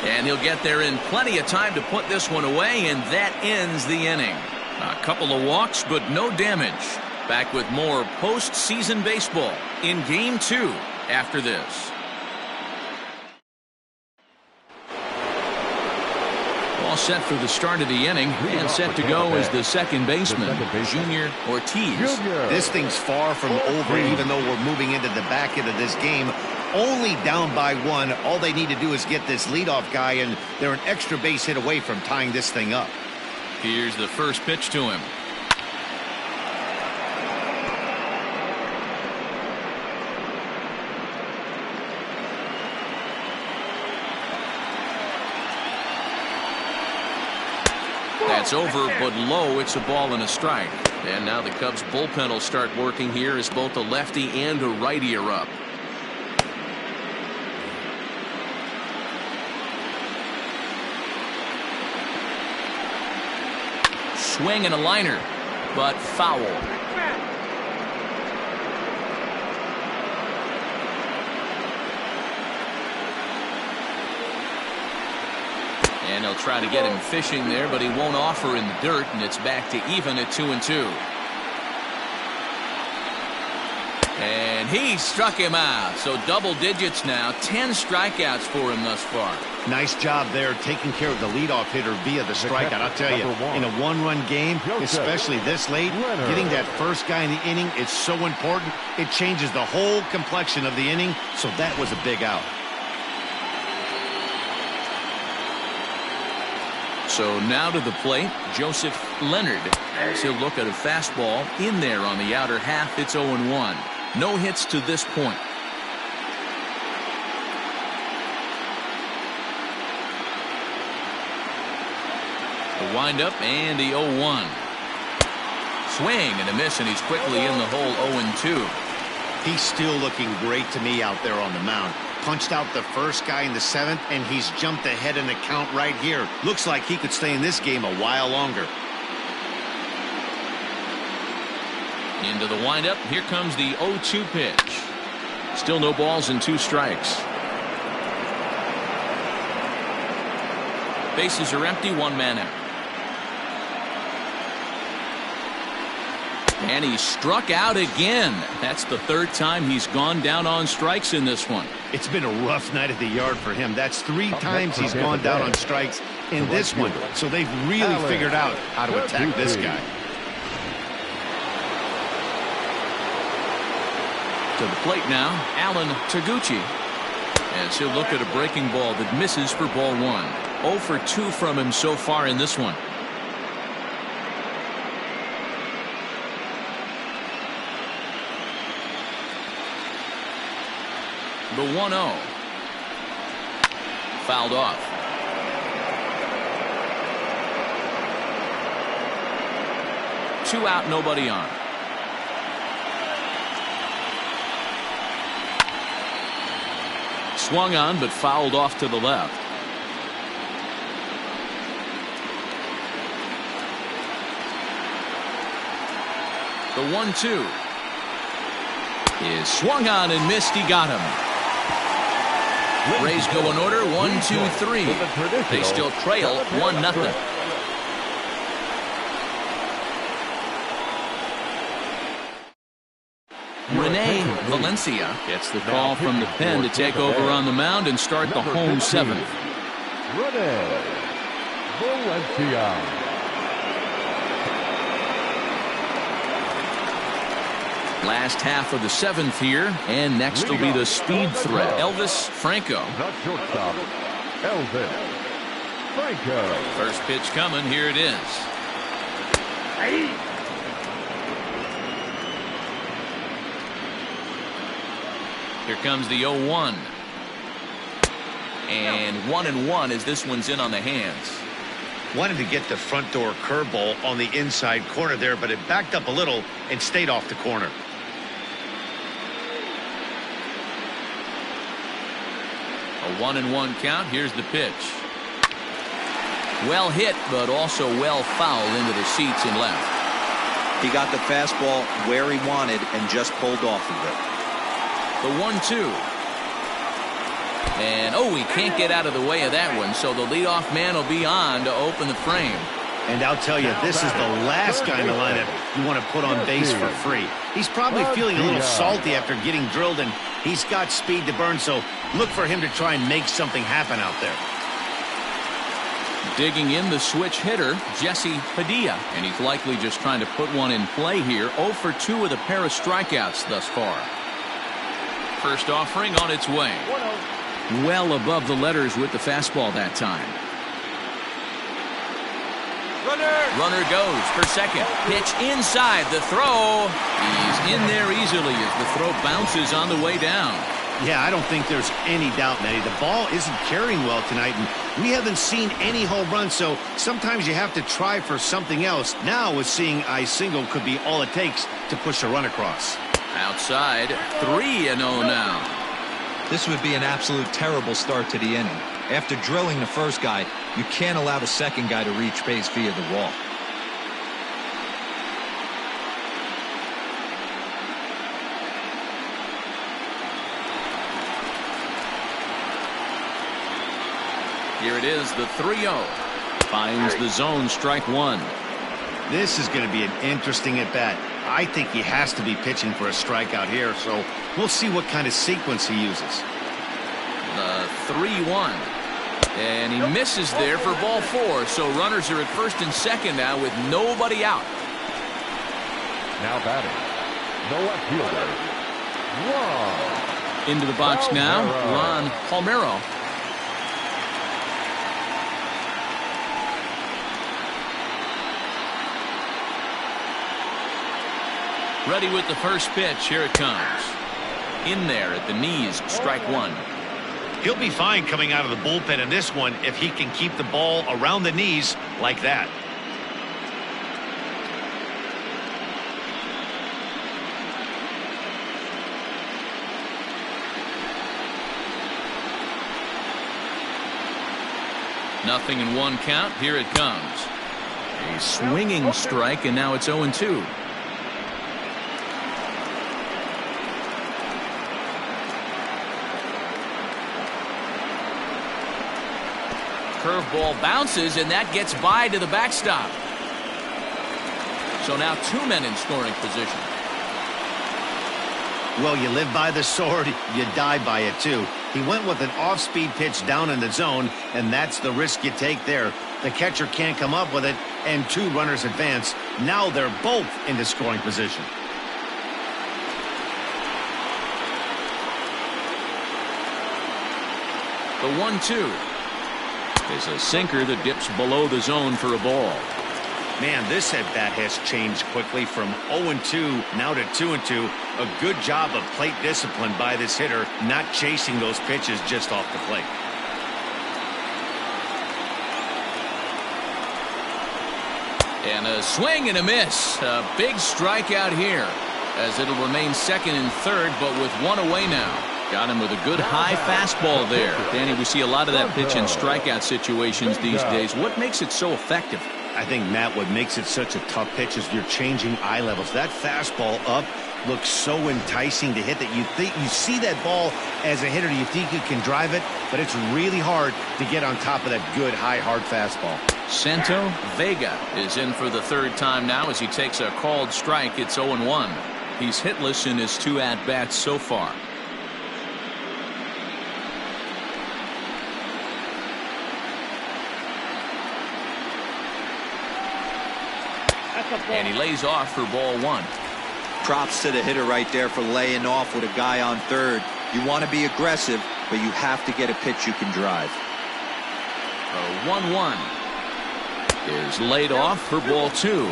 And he'll get there in plenty of time to put this one away, and that ends the inning. A couple of walks, but no damage. Back with more postseason baseball in Game 2 after this. All set for the start of the inning, and set to go is the second baseman, Junior Ortiz. This thing's far from over, even though we're moving into the back end of this game. Only down by 1. All they need to do is get this leadoff guy, and they're an extra base hit away from tying this thing up. Here's the first pitch to him. That's over, but low. It's a ball and a strike. And now the Cubs bullpen will start working here as both a lefty and a righty are up. Swing and a liner, but foul. And he'll try to get him fishing there, but he won't offer in the dirt, and it's back to even at 2-2. And he struck him out. So double digits now. 10 strikeouts for him thus far. Nice job there taking care of the leadoff hitter via the strikeout. I'll tell you, in a one-run game, especially this late, getting that first guy in the inning is so important. It changes the whole complexion of the inning, so that was a big out. So now to the plate, Joseph Leonard, as he'll look at a fastball in there on the outer half. It's 0-1. No hits to this point. The windup and the 0-1. Swing and a miss, and he's quickly in the hole. 0-2. He's still looking great to me out there on the mound. Punched out the first guy in the 7th, and he's jumped ahead in the count right here. Looks like he could stay in this game a while longer. Into the windup. Here comes the 0-2 pitch. Still no balls and 2 strikes. Bases are empty. 1 man out. And he struck out again. That's the 3rd time he's gone down on strikes in this one. It's been a rough night at the yard for him. That's 3 times he's gone down on strikes in this one. So they've really figured out how to attack this guy. To the plate now, Taguchi. As he'll look at a breaking ball that misses for ball 1. 0 for 2 from him so far in this one. The 1-0. Fouled off. Two out, nobody on. Swung on, but fouled off to the left. The 1-2 is swung on and missed. He got him. Rays go in order 1-2-3. They still trail 1-0. Rene Valencia gets the call from the pen to take over on the mound and start the home seventh. Rene Valencia. Last half of the seventh here, and next will be the speed threat, Elvis Franco. The shortstop, Elvis Franco. First pitch coming. Here it is. Here comes the 0-1. And 1-1 as this one's in on the hands. Wanted to get the front door curveball on the inside corner there, but it backed up a little and stayed off the corner. A 1-1 count. Here's the pitch. Well hit, but also well fouled into the seats and left. He got the fastball where he wanted and just pulled off of it. The 1-2. And he can't get out of the way of that one, so the leadoff man will be on to open the frame. And I'll tell you, this is the last guy in the lineup you want to put on base for free. He's probably feeling a little salty after getting drilled, and he's got speed to burn, so look for him to try and make something happen out there. Digging in the switch hitter, Jesse Padilla, and he's likely just trying to put one in play here. 0 for 2 with a pair of strikeouts thus far. First offering on its way. Well above the letters with the fastball that time. Runner goes for second. Pitch inside. The throw. He's in there easily as the throw bounces on the way down. Yeah, I don't think there's any doubt, Nettie. The ball isn't carrying well tonight, and we haven't seen any home runs, so sometimes you have to try for something else. Now, with seeing I single could be all it takes to push a run across. Outside, 3-0 now. This would be an absolute terrible start to the inning. After drilling the first guy, you can't allow the second guy to reach base via the wall. Here it is, the 3-0. Finds the zone, strike one. This is going to be an interesting at-bat. I think he has to be pitching for a strikeout here, so we'll see what kind of sequence he uses. The 3-1. And he misses there for ball 4, so runners are at first and second now with nobody out. Now batting, the left fielder, Ron. Into the box now, Ron Palmero. Ready with the first pitch. Here it comes. In there at the knees, strike one. He'll be fine coming out of the bullpen in this one if he can keep the ball around the knees like that. Nothing in one count. Here it comes. A swinging strike, and now it's 0-2. Curveball bounces, and that gets by to the backstop. So now 2 men in scoring position. Well, you live by the sword, you die by it too. He went with an off-speed pitch down in the zone, and that's the risk you take there. The catcher can't come up with it, and 2 runners advance. Now they're both into scoring position. The 1-2 is a sinker that dips below the zone for a ball. Man, this at-bat has changed quickly from 0-2 now to 2-2. A good job of plate discipline by this hitter, not chasing those pitches just off the plate. And a swing and a miss. A big strikeout here, as it'll remain second and third, but with one away now. Got him with a good high fastball there. Danny, we see a lot of that pitch in strikeout situations these days. What makes it so effective? I think, Matt, what makes it such a tough pitch is you're changing eye levels. That fastball up looks so enticing to hit that you see that ball as a hitter, you think you can drive it, but it's really hard to get on top of that good high hard fastball. Santo Vega is in for the third time now as he takes a called strike. It's 0-1. He's hitless in his 2 at-bats so far. And he lays off for ball 1. Props to the hitter right there for laying off with a guy on third. You want to be aggressive, but you have to get a pitch you can drive. A 1-1 is laid off for ball 2.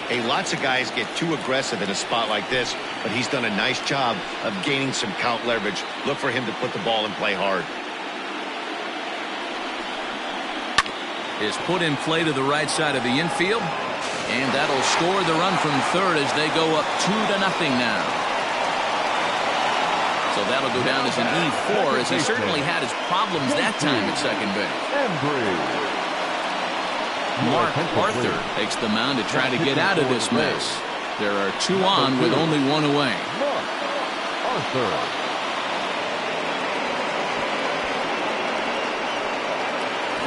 Hey, lots of guys get too aggressive in a spot like this, but he's done a nice job of gaining some count leverage. Look for him to put the ball in play hard. Is put in play to the right side of the infield, and that'll score the run from third as they go up 2-0 now. So that'll go down as an E4, as he certainly had his problems that time at second base. Mark Arthur takes the mound to try to get out of this mess. There are 2 on with only 1 away. Arthur.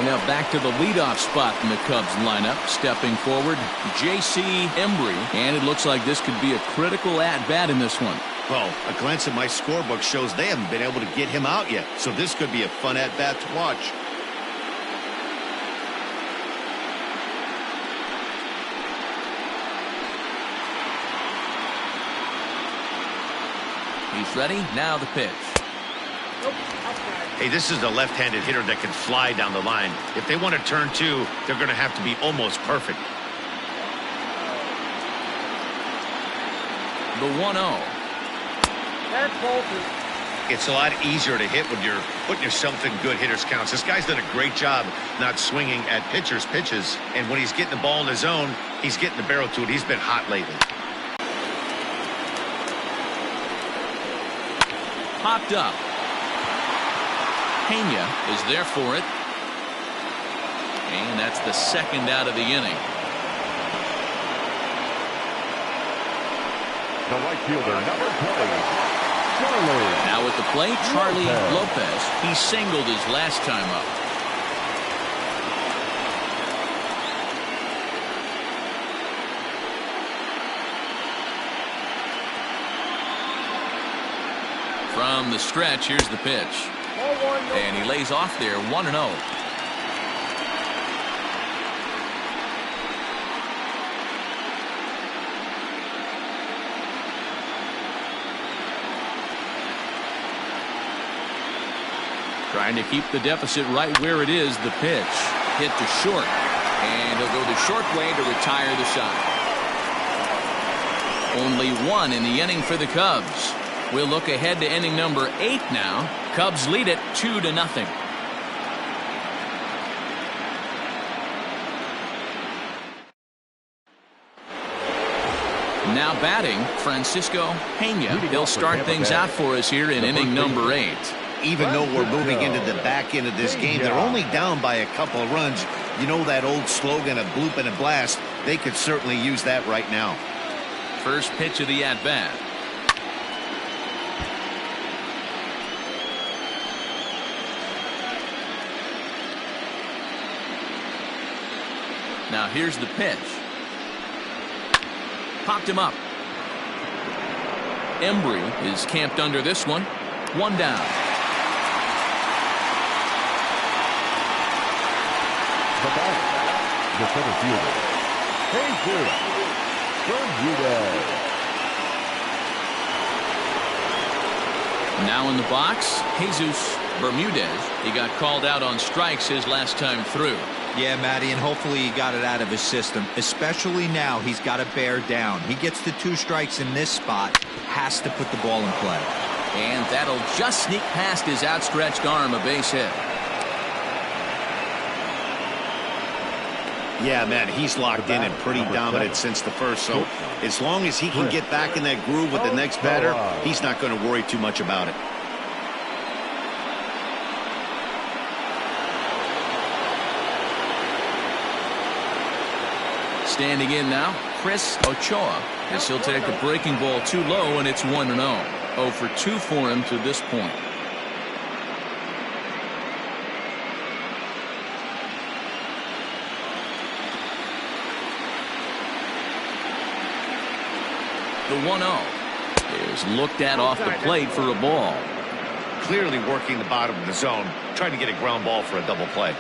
Now back to the leadoff spot in the Cubs lineup. Stepping forward, J.C. Embry. And it looks like this could be a critical at-bat in this one. Well, a glance at my scorebook shows they haven't been able to get him out yet. So this could be a fun at-bat to watch. He's ready. Now the pitch. Hey, this is a left-handed hitter that can fly down the line. If they want to turn 2, they're going to have to be almost perfect. The 1-0. That's bolted. It's a lot easier to hit when you're putting yourself in good hitters counts. This guy's done a great job not swinging at pitchers' pitches. And when he's getting the ball in his zone, he's getting the barrel to it. He's been hot lately. Popped up. Pena is there for it. And that's the second out of the inning. The right fielder, number 20, Charlie. Now at the plate, Charlie Lopez. He singled his last time up. From the stretch, here's the pitch. And he lays off there, 1-0. Trying to keep the deficit right where it is. The pitch hit to short, and he'll go the short way to retire the side. Only 1 in the inning for the Cubs. We'll look ahead to inning number 8 now. Cubs lead it 2-0. Now batting, Francisco Pena. He'll start things out for us here in inning number 8. Even though we're moving into the back end of this game, they're only down by a couple of runs. You know that old slogan of bloop and a blast? They could certainly use that right now. First pitch of the at-bat. Now here's the pitch. Popped him up. Embry is camped under this one. 1 down. The batter, the center fielder, Jesus Bermudez. Now in the box, Jesus Bermudez. He got called out on strikes his last time through. Yeah, Matty, and hopefully he got it out of his system. Especially now, he's got to bear down. He gets the 2 strikes in this spot, has to put the ball in play. And that'll just sneak past his outstretched arm, a base hit. Yeah, man, he's locked in and pretty dominant since the first, so as long as he can get back in that groove with the next batter, he's not going to worry too much about it. Standing in now, Chris Ochoa, as he'll take the breaking ball too low, and it's 1-0. 0 for 2 for him to this point. The 1-0 is looked at off the plate for a ball. Clearly working the bottom of the zone, trying to get a ground ball for a double play.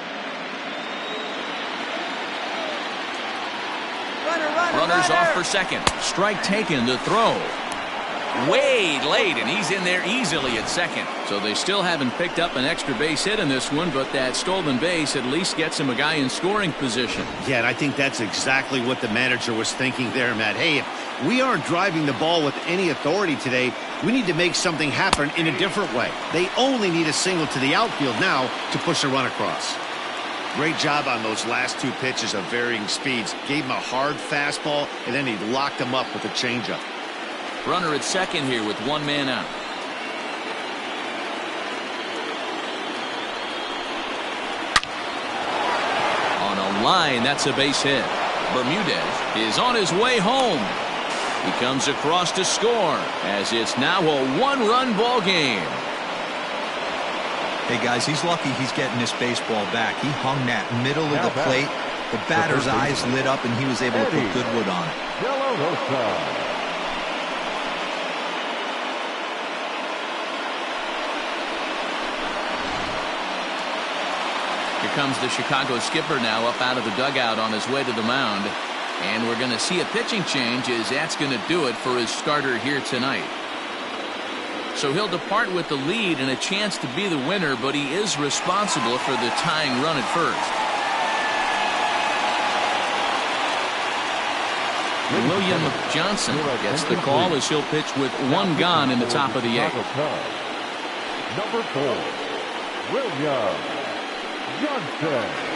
Runners off for second. Strike taken, the throw. Way late, and he's in there easily at second. So they still haven't picked up an extra base hit in this one, but that stolen base at least gets him a guy in scoring position. Yeah, and I think that's exactly what the manager was thinking there, Matt. Hey, if we aren't driving the ball with any authority today, we need to make something happen in a different way. They only need a single to the outfield now to push a run across. Great job on those last 2 pitches of varying speeds. Gave him a hard fastball, and then he locked him up with a changeup. Runner at second here with 1 man out. On a line, that's a base hit. Bermudez is on his way home. He comes across to score, as it's now a 1-run ball game. Hey, guys, he's lucky he's getting this baseball back. He hung that middle of the plate. The batter's eyes lit up, and he was able to put good wood on it. Here comes the Chicago skipper now up out of the dugout on his way to the mound. And we're going to see a pitching change, as that's going to do it for his starter here tonight. So he'll depart with the lead and a chance to be the winner, but he is responsible for the tying run at first. William Johnson gets the call as he'll pitch with 1 gone in the top of the 8th. Number 4, William Johnson.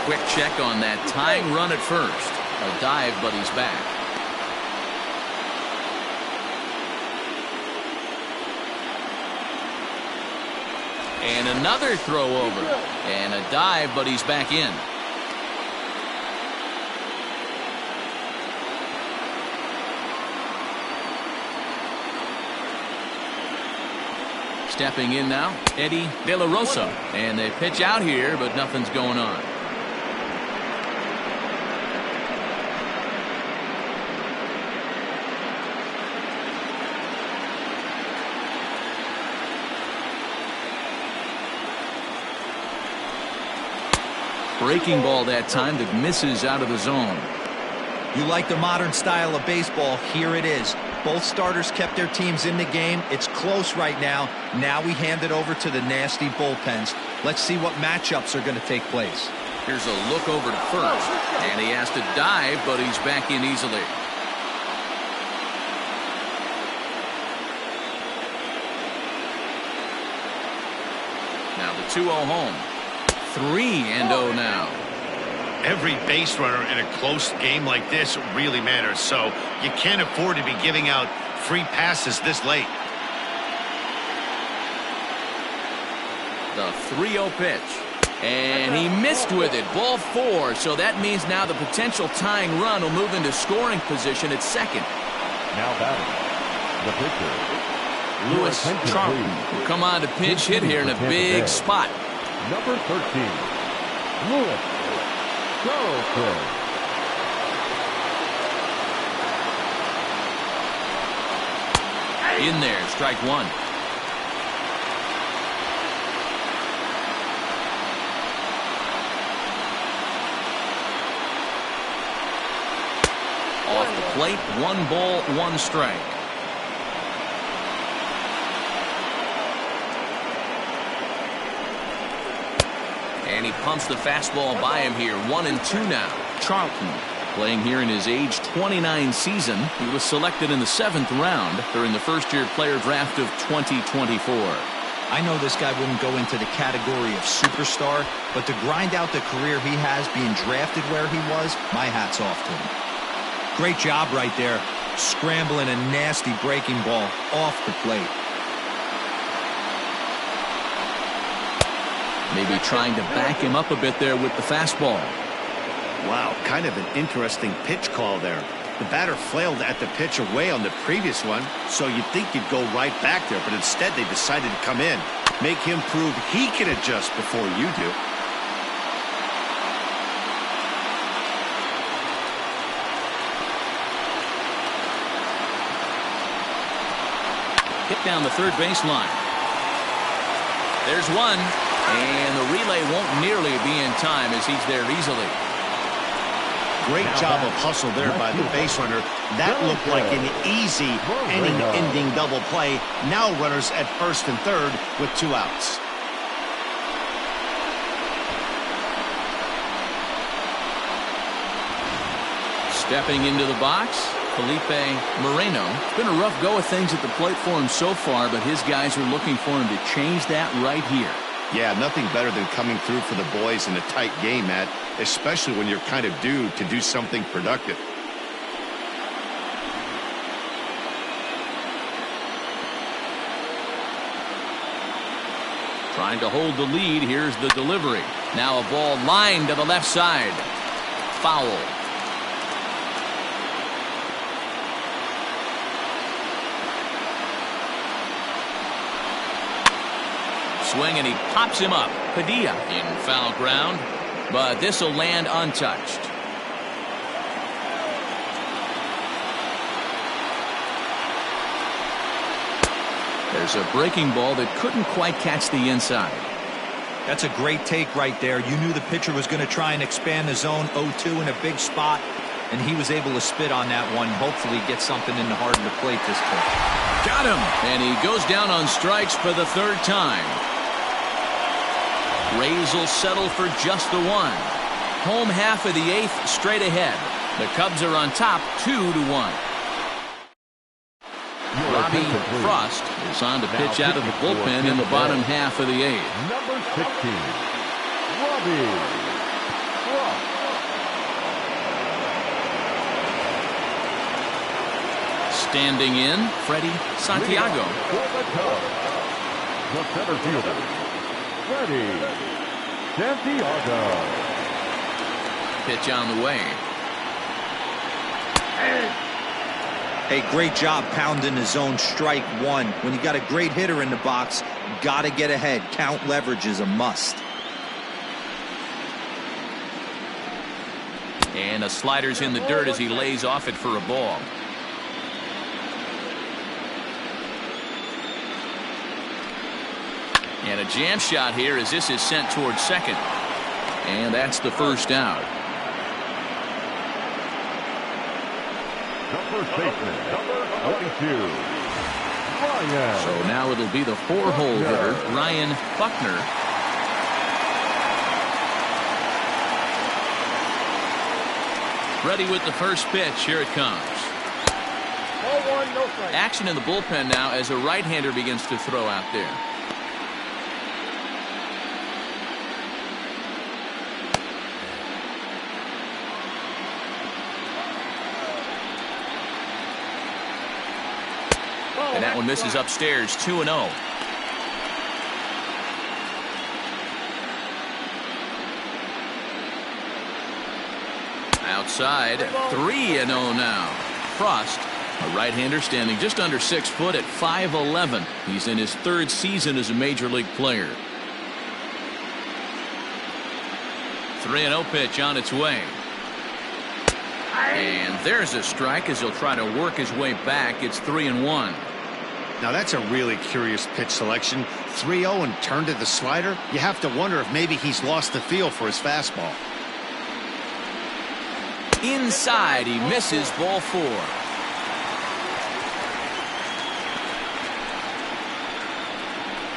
Quick check on that tying run at first. A dive, but he's back. And another throw over. And a dive, but he's back in. Stepping in now, Eddie De La Rosa. And they pitch out here, but nothing's going on. Breaking ball that time that misses out of the zone. You like the modern style of baseball? Here it is. Both starters kept their teams in the game. It's close right now. Now we hand it over to the nasty bullpens. Let's see what matchups are going to take place. Here's a look over to first, and he has to dive, but he's back in easily. Now the 2-0 home. 3-0 now. Every base runner in a close game like this really matters, so you can't afford to be giving out free passes this late. The 3-0 pitch. And he missed with it. Ball 4, so that means now the potential tying run will move into scoring position at second. Now batting, the pitcher, Lewis Charlton will come on to pinch hit here in a big spot. Number 13, Lewis Charlton. In there, strike 1. the plate. 1 ball, 1 strike. And he pumps the fastball by him here. 1-2 now. Charlton playing here in his age 29 season. He was selected in the 7th round during the first-year player draft of 2024. I know this guy wouldn't go into the category of superstar, but to grind out the career he has being drafted where he was, my hat's off to him. Great job right there, scrambling a nasty breaking ball off the plate. Maybe trying to back him up a bit there with the fastball. Wow, kind of an interesting pitch call there. The batter flailed at the pitch away on the previous one, so you'd think you'd go right back there, but instead they decided to come in. Make him prove he can adjust before you do. Hit down the third baseline. There's one, and the relay won't nearly be in time as he's there easily. Great job of hustle there by the base runner. That looked like an easy inning-ending double play. Now runners at first and third with 2 outs. Stepping into the box, Felipe Moreno. It's been a rough go of things at the plate for him so far, but his guys are looking for him to change that right here. Yeah, nothing better than coming through for the boys in a tight game, Matt, especially when you're kind of due to do something productive. Trying to hold the lead. Here's the delivery. Now a ball lined to the left side. Foul. Swing, and he pops him up. Padilla in foul ground, but this will land untouched. There's a breaking ball that couldn't quite catch the inside. That's a great take right there. You knew the pitcher was going to try and expand the zone 0-2 in a big spot, and he was able to spit on that one. Hopefully get something in the heart of the plate this pitch. Got him, and he goes down on strikes for the 3rd time. Rays will settle for just the 1. Home half of the 8th straight ahead. The Cubs are on top 2-1. Robbie Frost is on to pitch out of the bullpen in the bottom half of the 8th. Number 16, Robbie Frost. Standing in, Freddie Santiago. For the Cubs, the center fielder, Freddie Santiago. Pitch on the way. Hey, great job pounding the zone strike 1. When you got a great hitter in the box, got to get ahead. Count leverage is a must. And a slider's in the dirt as he lays off it for a ball. And a jam shot here as this is sent towards second. And that's the first out. The first baseman, number 22, Ryan. So now it'll be the 4-hole hitter, Ryan Buckner. Ready with the first pitch. Here it comes. Ball 1, no strike. Action in the bullpen now as a right-hander begins to throw out there. And that one misses upstairs. 2-0. Outside. 3-0 now. Frost, a right-hander standing just under 6 foot at 5'11". He's in his 3rd season as a major league player. 3-0 pitch on its way. And there's a strike as he'll try to work his way back. It's 3-1. Now that's a really curious pitch selection. 3-0 and turned to the slider. You have to wonder if maybe he's lost the feel for his fastball. Inside, he misses ball 4.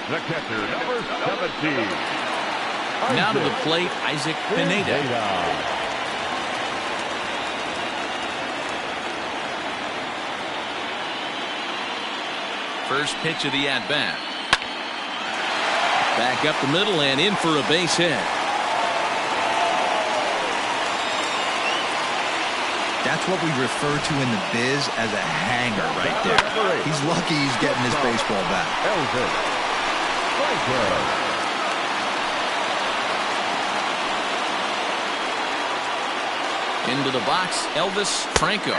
The catcher, number 17. Now to the plate, Isaac Pineda. First pitch of the at-bat. Back up the middle and in for a base hit. That's what we refer to in the biz as a hanger right there. He's lucky he's getting his baseball back. Into the box, Elvis Franco.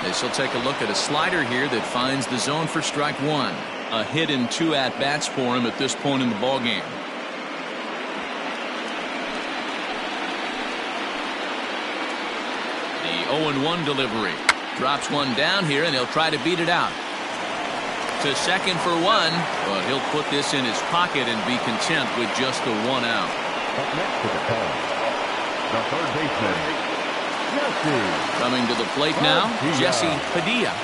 As he'll take a look at a slider here that finds the zone for strike 1. A hit in 2 at-bats for him at this point in the ballgame. The 0-1 delivery. Drops one down here, and he'll try to beat it out. To second for 1, but he'll put this in his pocket and be content with just the 1 out. Up next to the call, the third baseman, Jesse. Coming to the plate now, Jesse Padilla.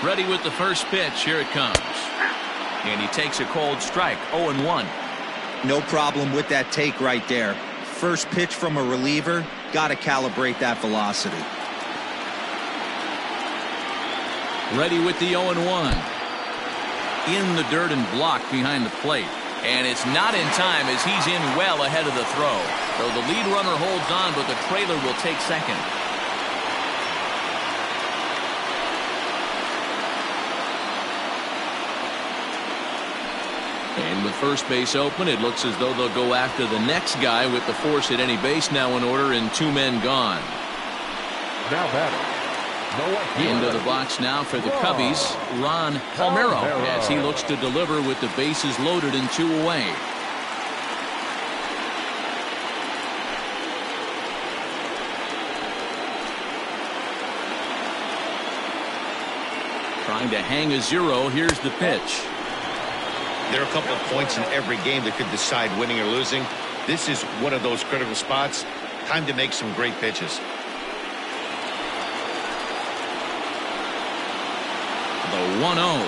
Ready with the first pitch. Here it comes. And he takes a cold strike. 0-1. No problem with that take right there. First pitch from a reliever. Got to calibrate that velocity. Ready with the 0-1. In the dirt and blocked behind the plate. And it's not in time as he's in well ahead of the throw. So the lead runner holds on, but the trailer will take second. And with first base open, it looks as though they'll go after the next guy with the force at any base now in order and 2 men gone. Now batting. Into the box now for the Cubbies, Ron Palmeiro, as he looks to deliver with the bases loaded and 2 away. Trying to hang a 0. Here's the pitch. There are a couple of points in every game that could decide winning or losing. This is one of those critical spots. Time to make some great pitches. The 1-0. 2-0.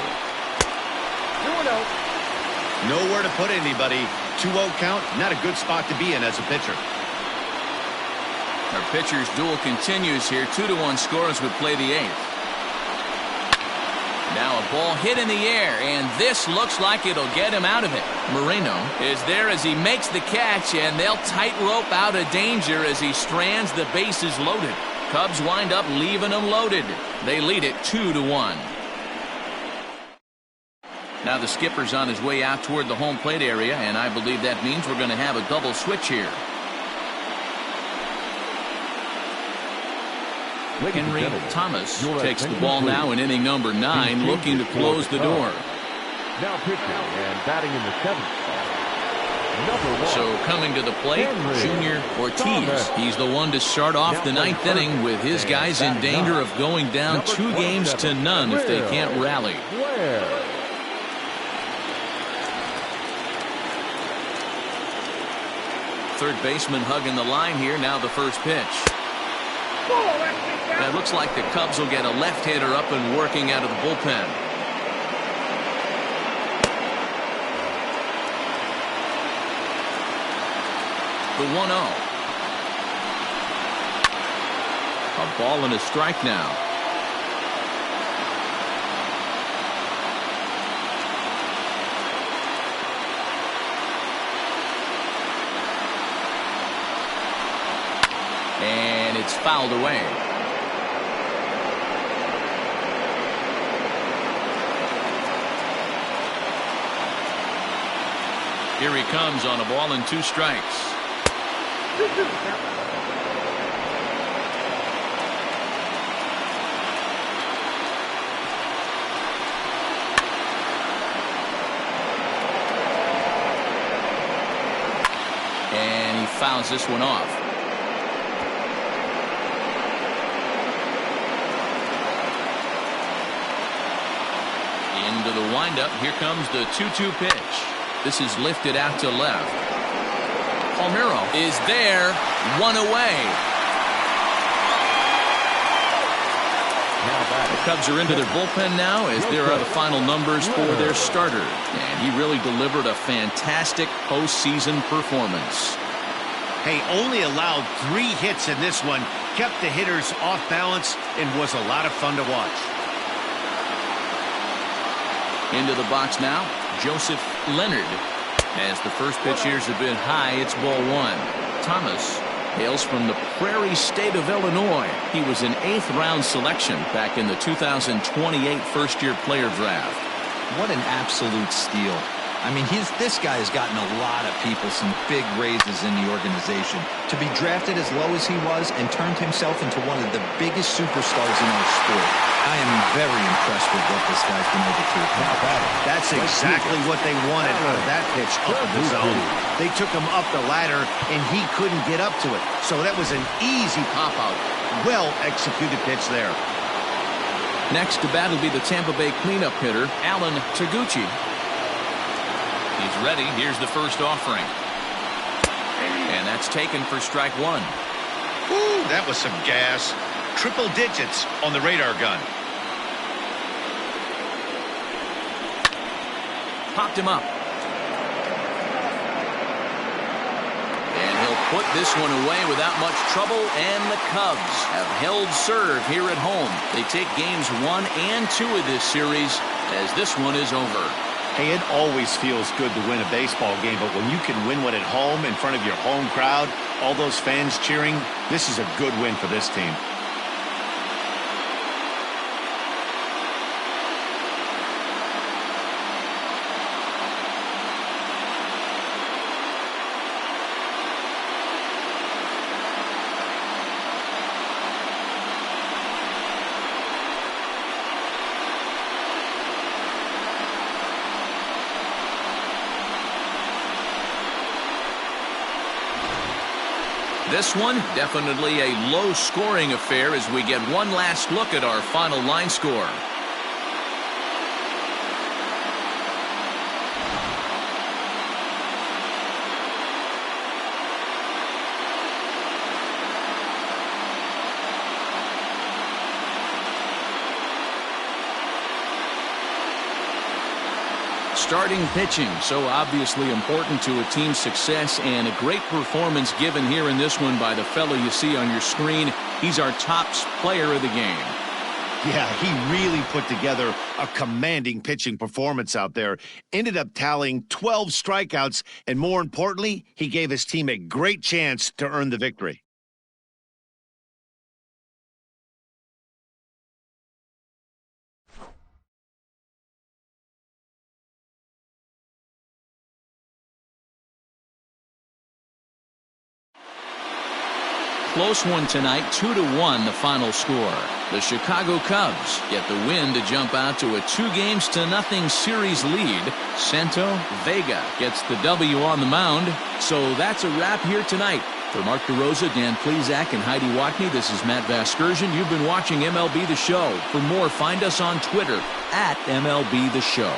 Nowhere to put anybody. 2-0 count, not a good spot to be in as a pitcher. Our pitcher's duel continues here. 2-1 score as we play the 8th. Now a ball hit in the air, and this looks like it'll get him out of it. Moreno is there as he makes the catch, and they'll tightrope out of danger as he strands the bases loaded. Cubs wind up leaving them loaded. They lead it 2-1. Now the skipper's on his way out toward the home plate area, and I believe that means we're going to have a double switch here. Henry Thomas takes the ball now in inning number 9, looking to close the door. Now pitching and batting in the 7th spot. So coming to the plate, Junior Ortiz. He's the one to start off the 9th inning with his guys in danger of going down 2 games to none if they can't rally. Third baseman hugging the line here. Now the first pitch. And it looks like the Cubs will get a left-hander up and working out of the bullpen. The 1-0. A ball and a strike now. And it's fouled away. Here he comes on a ball and 2 strikes. And he fouls this one off. Into the windup, here comes the 2-2 pitch. This is lifted out to left. Palmeiro is there, one away. The Cubs are into their bullpen now, as there are the final numbers for their starter. And he really delivered a fantastic postseason performance. Hey, only allowed 3 hits in this one, kept the hitters off balance, and was a lot of fun to watch. Into the box now, Joseph Leonard. As the first pitch here's a bit high, it's ball 1. Thomas hails from the Prairie State of Illinois. He was an 8th-round selection back in the 2028 first-year player draft. What an absolute steal. I mean, this guy has gotten a lot of people some big raises in the organization. To be drafted as low as he was and turned himself into one of the biggest superstars in our sport. I am very impressed with what this guy's been able to accomplish. That's exactly what they wanted out of that pitch up in the zone. They took him up the ladder, and he couldn't get up to it. So that was an easy pop-out. Well-executed pitch there. Next to bat will be the Tampa Bay cleanup hitter, Alan Taguchi. He's ready. Here's the first offering. And that's taken for strike 1. Ooh, that was some gas. Triple digits on the radar gun. Popped him up. And he'll put this one away without much trouble, and the Cubs have held serve here at home. They take games 1 and 2 of this series as this one is over. Hey, it always feels good to win a baseball game, but when you can win one at home in front of your home crowd, all those fans cheering, this is a good win for this team. This one, definitely a low-scoring affair as we get one last look at our final line score. Starting pitching, so obviously important to a team's success, and a great performance given here in this one by the fellow you see on your screen. He's our top player of the game. Yeah, he really put together a commanding pitching performance out there. Ended up tallying 12 strikeouts, and more importantly, he gave his team a great chance to earn the victory. Close one tonight, 2-1 the final score. The Chicago Cubs get the win to jump out to a 2-0 series lead. Santo Vega gets the W on the mound. So that's a wrap here tonight. For Mark DeRosa, Dan Plezak, and Heidi Watney, this is Matt Vasgersian. You've been watching MLB The Show. For more, find us on Twitter @MLB The Show.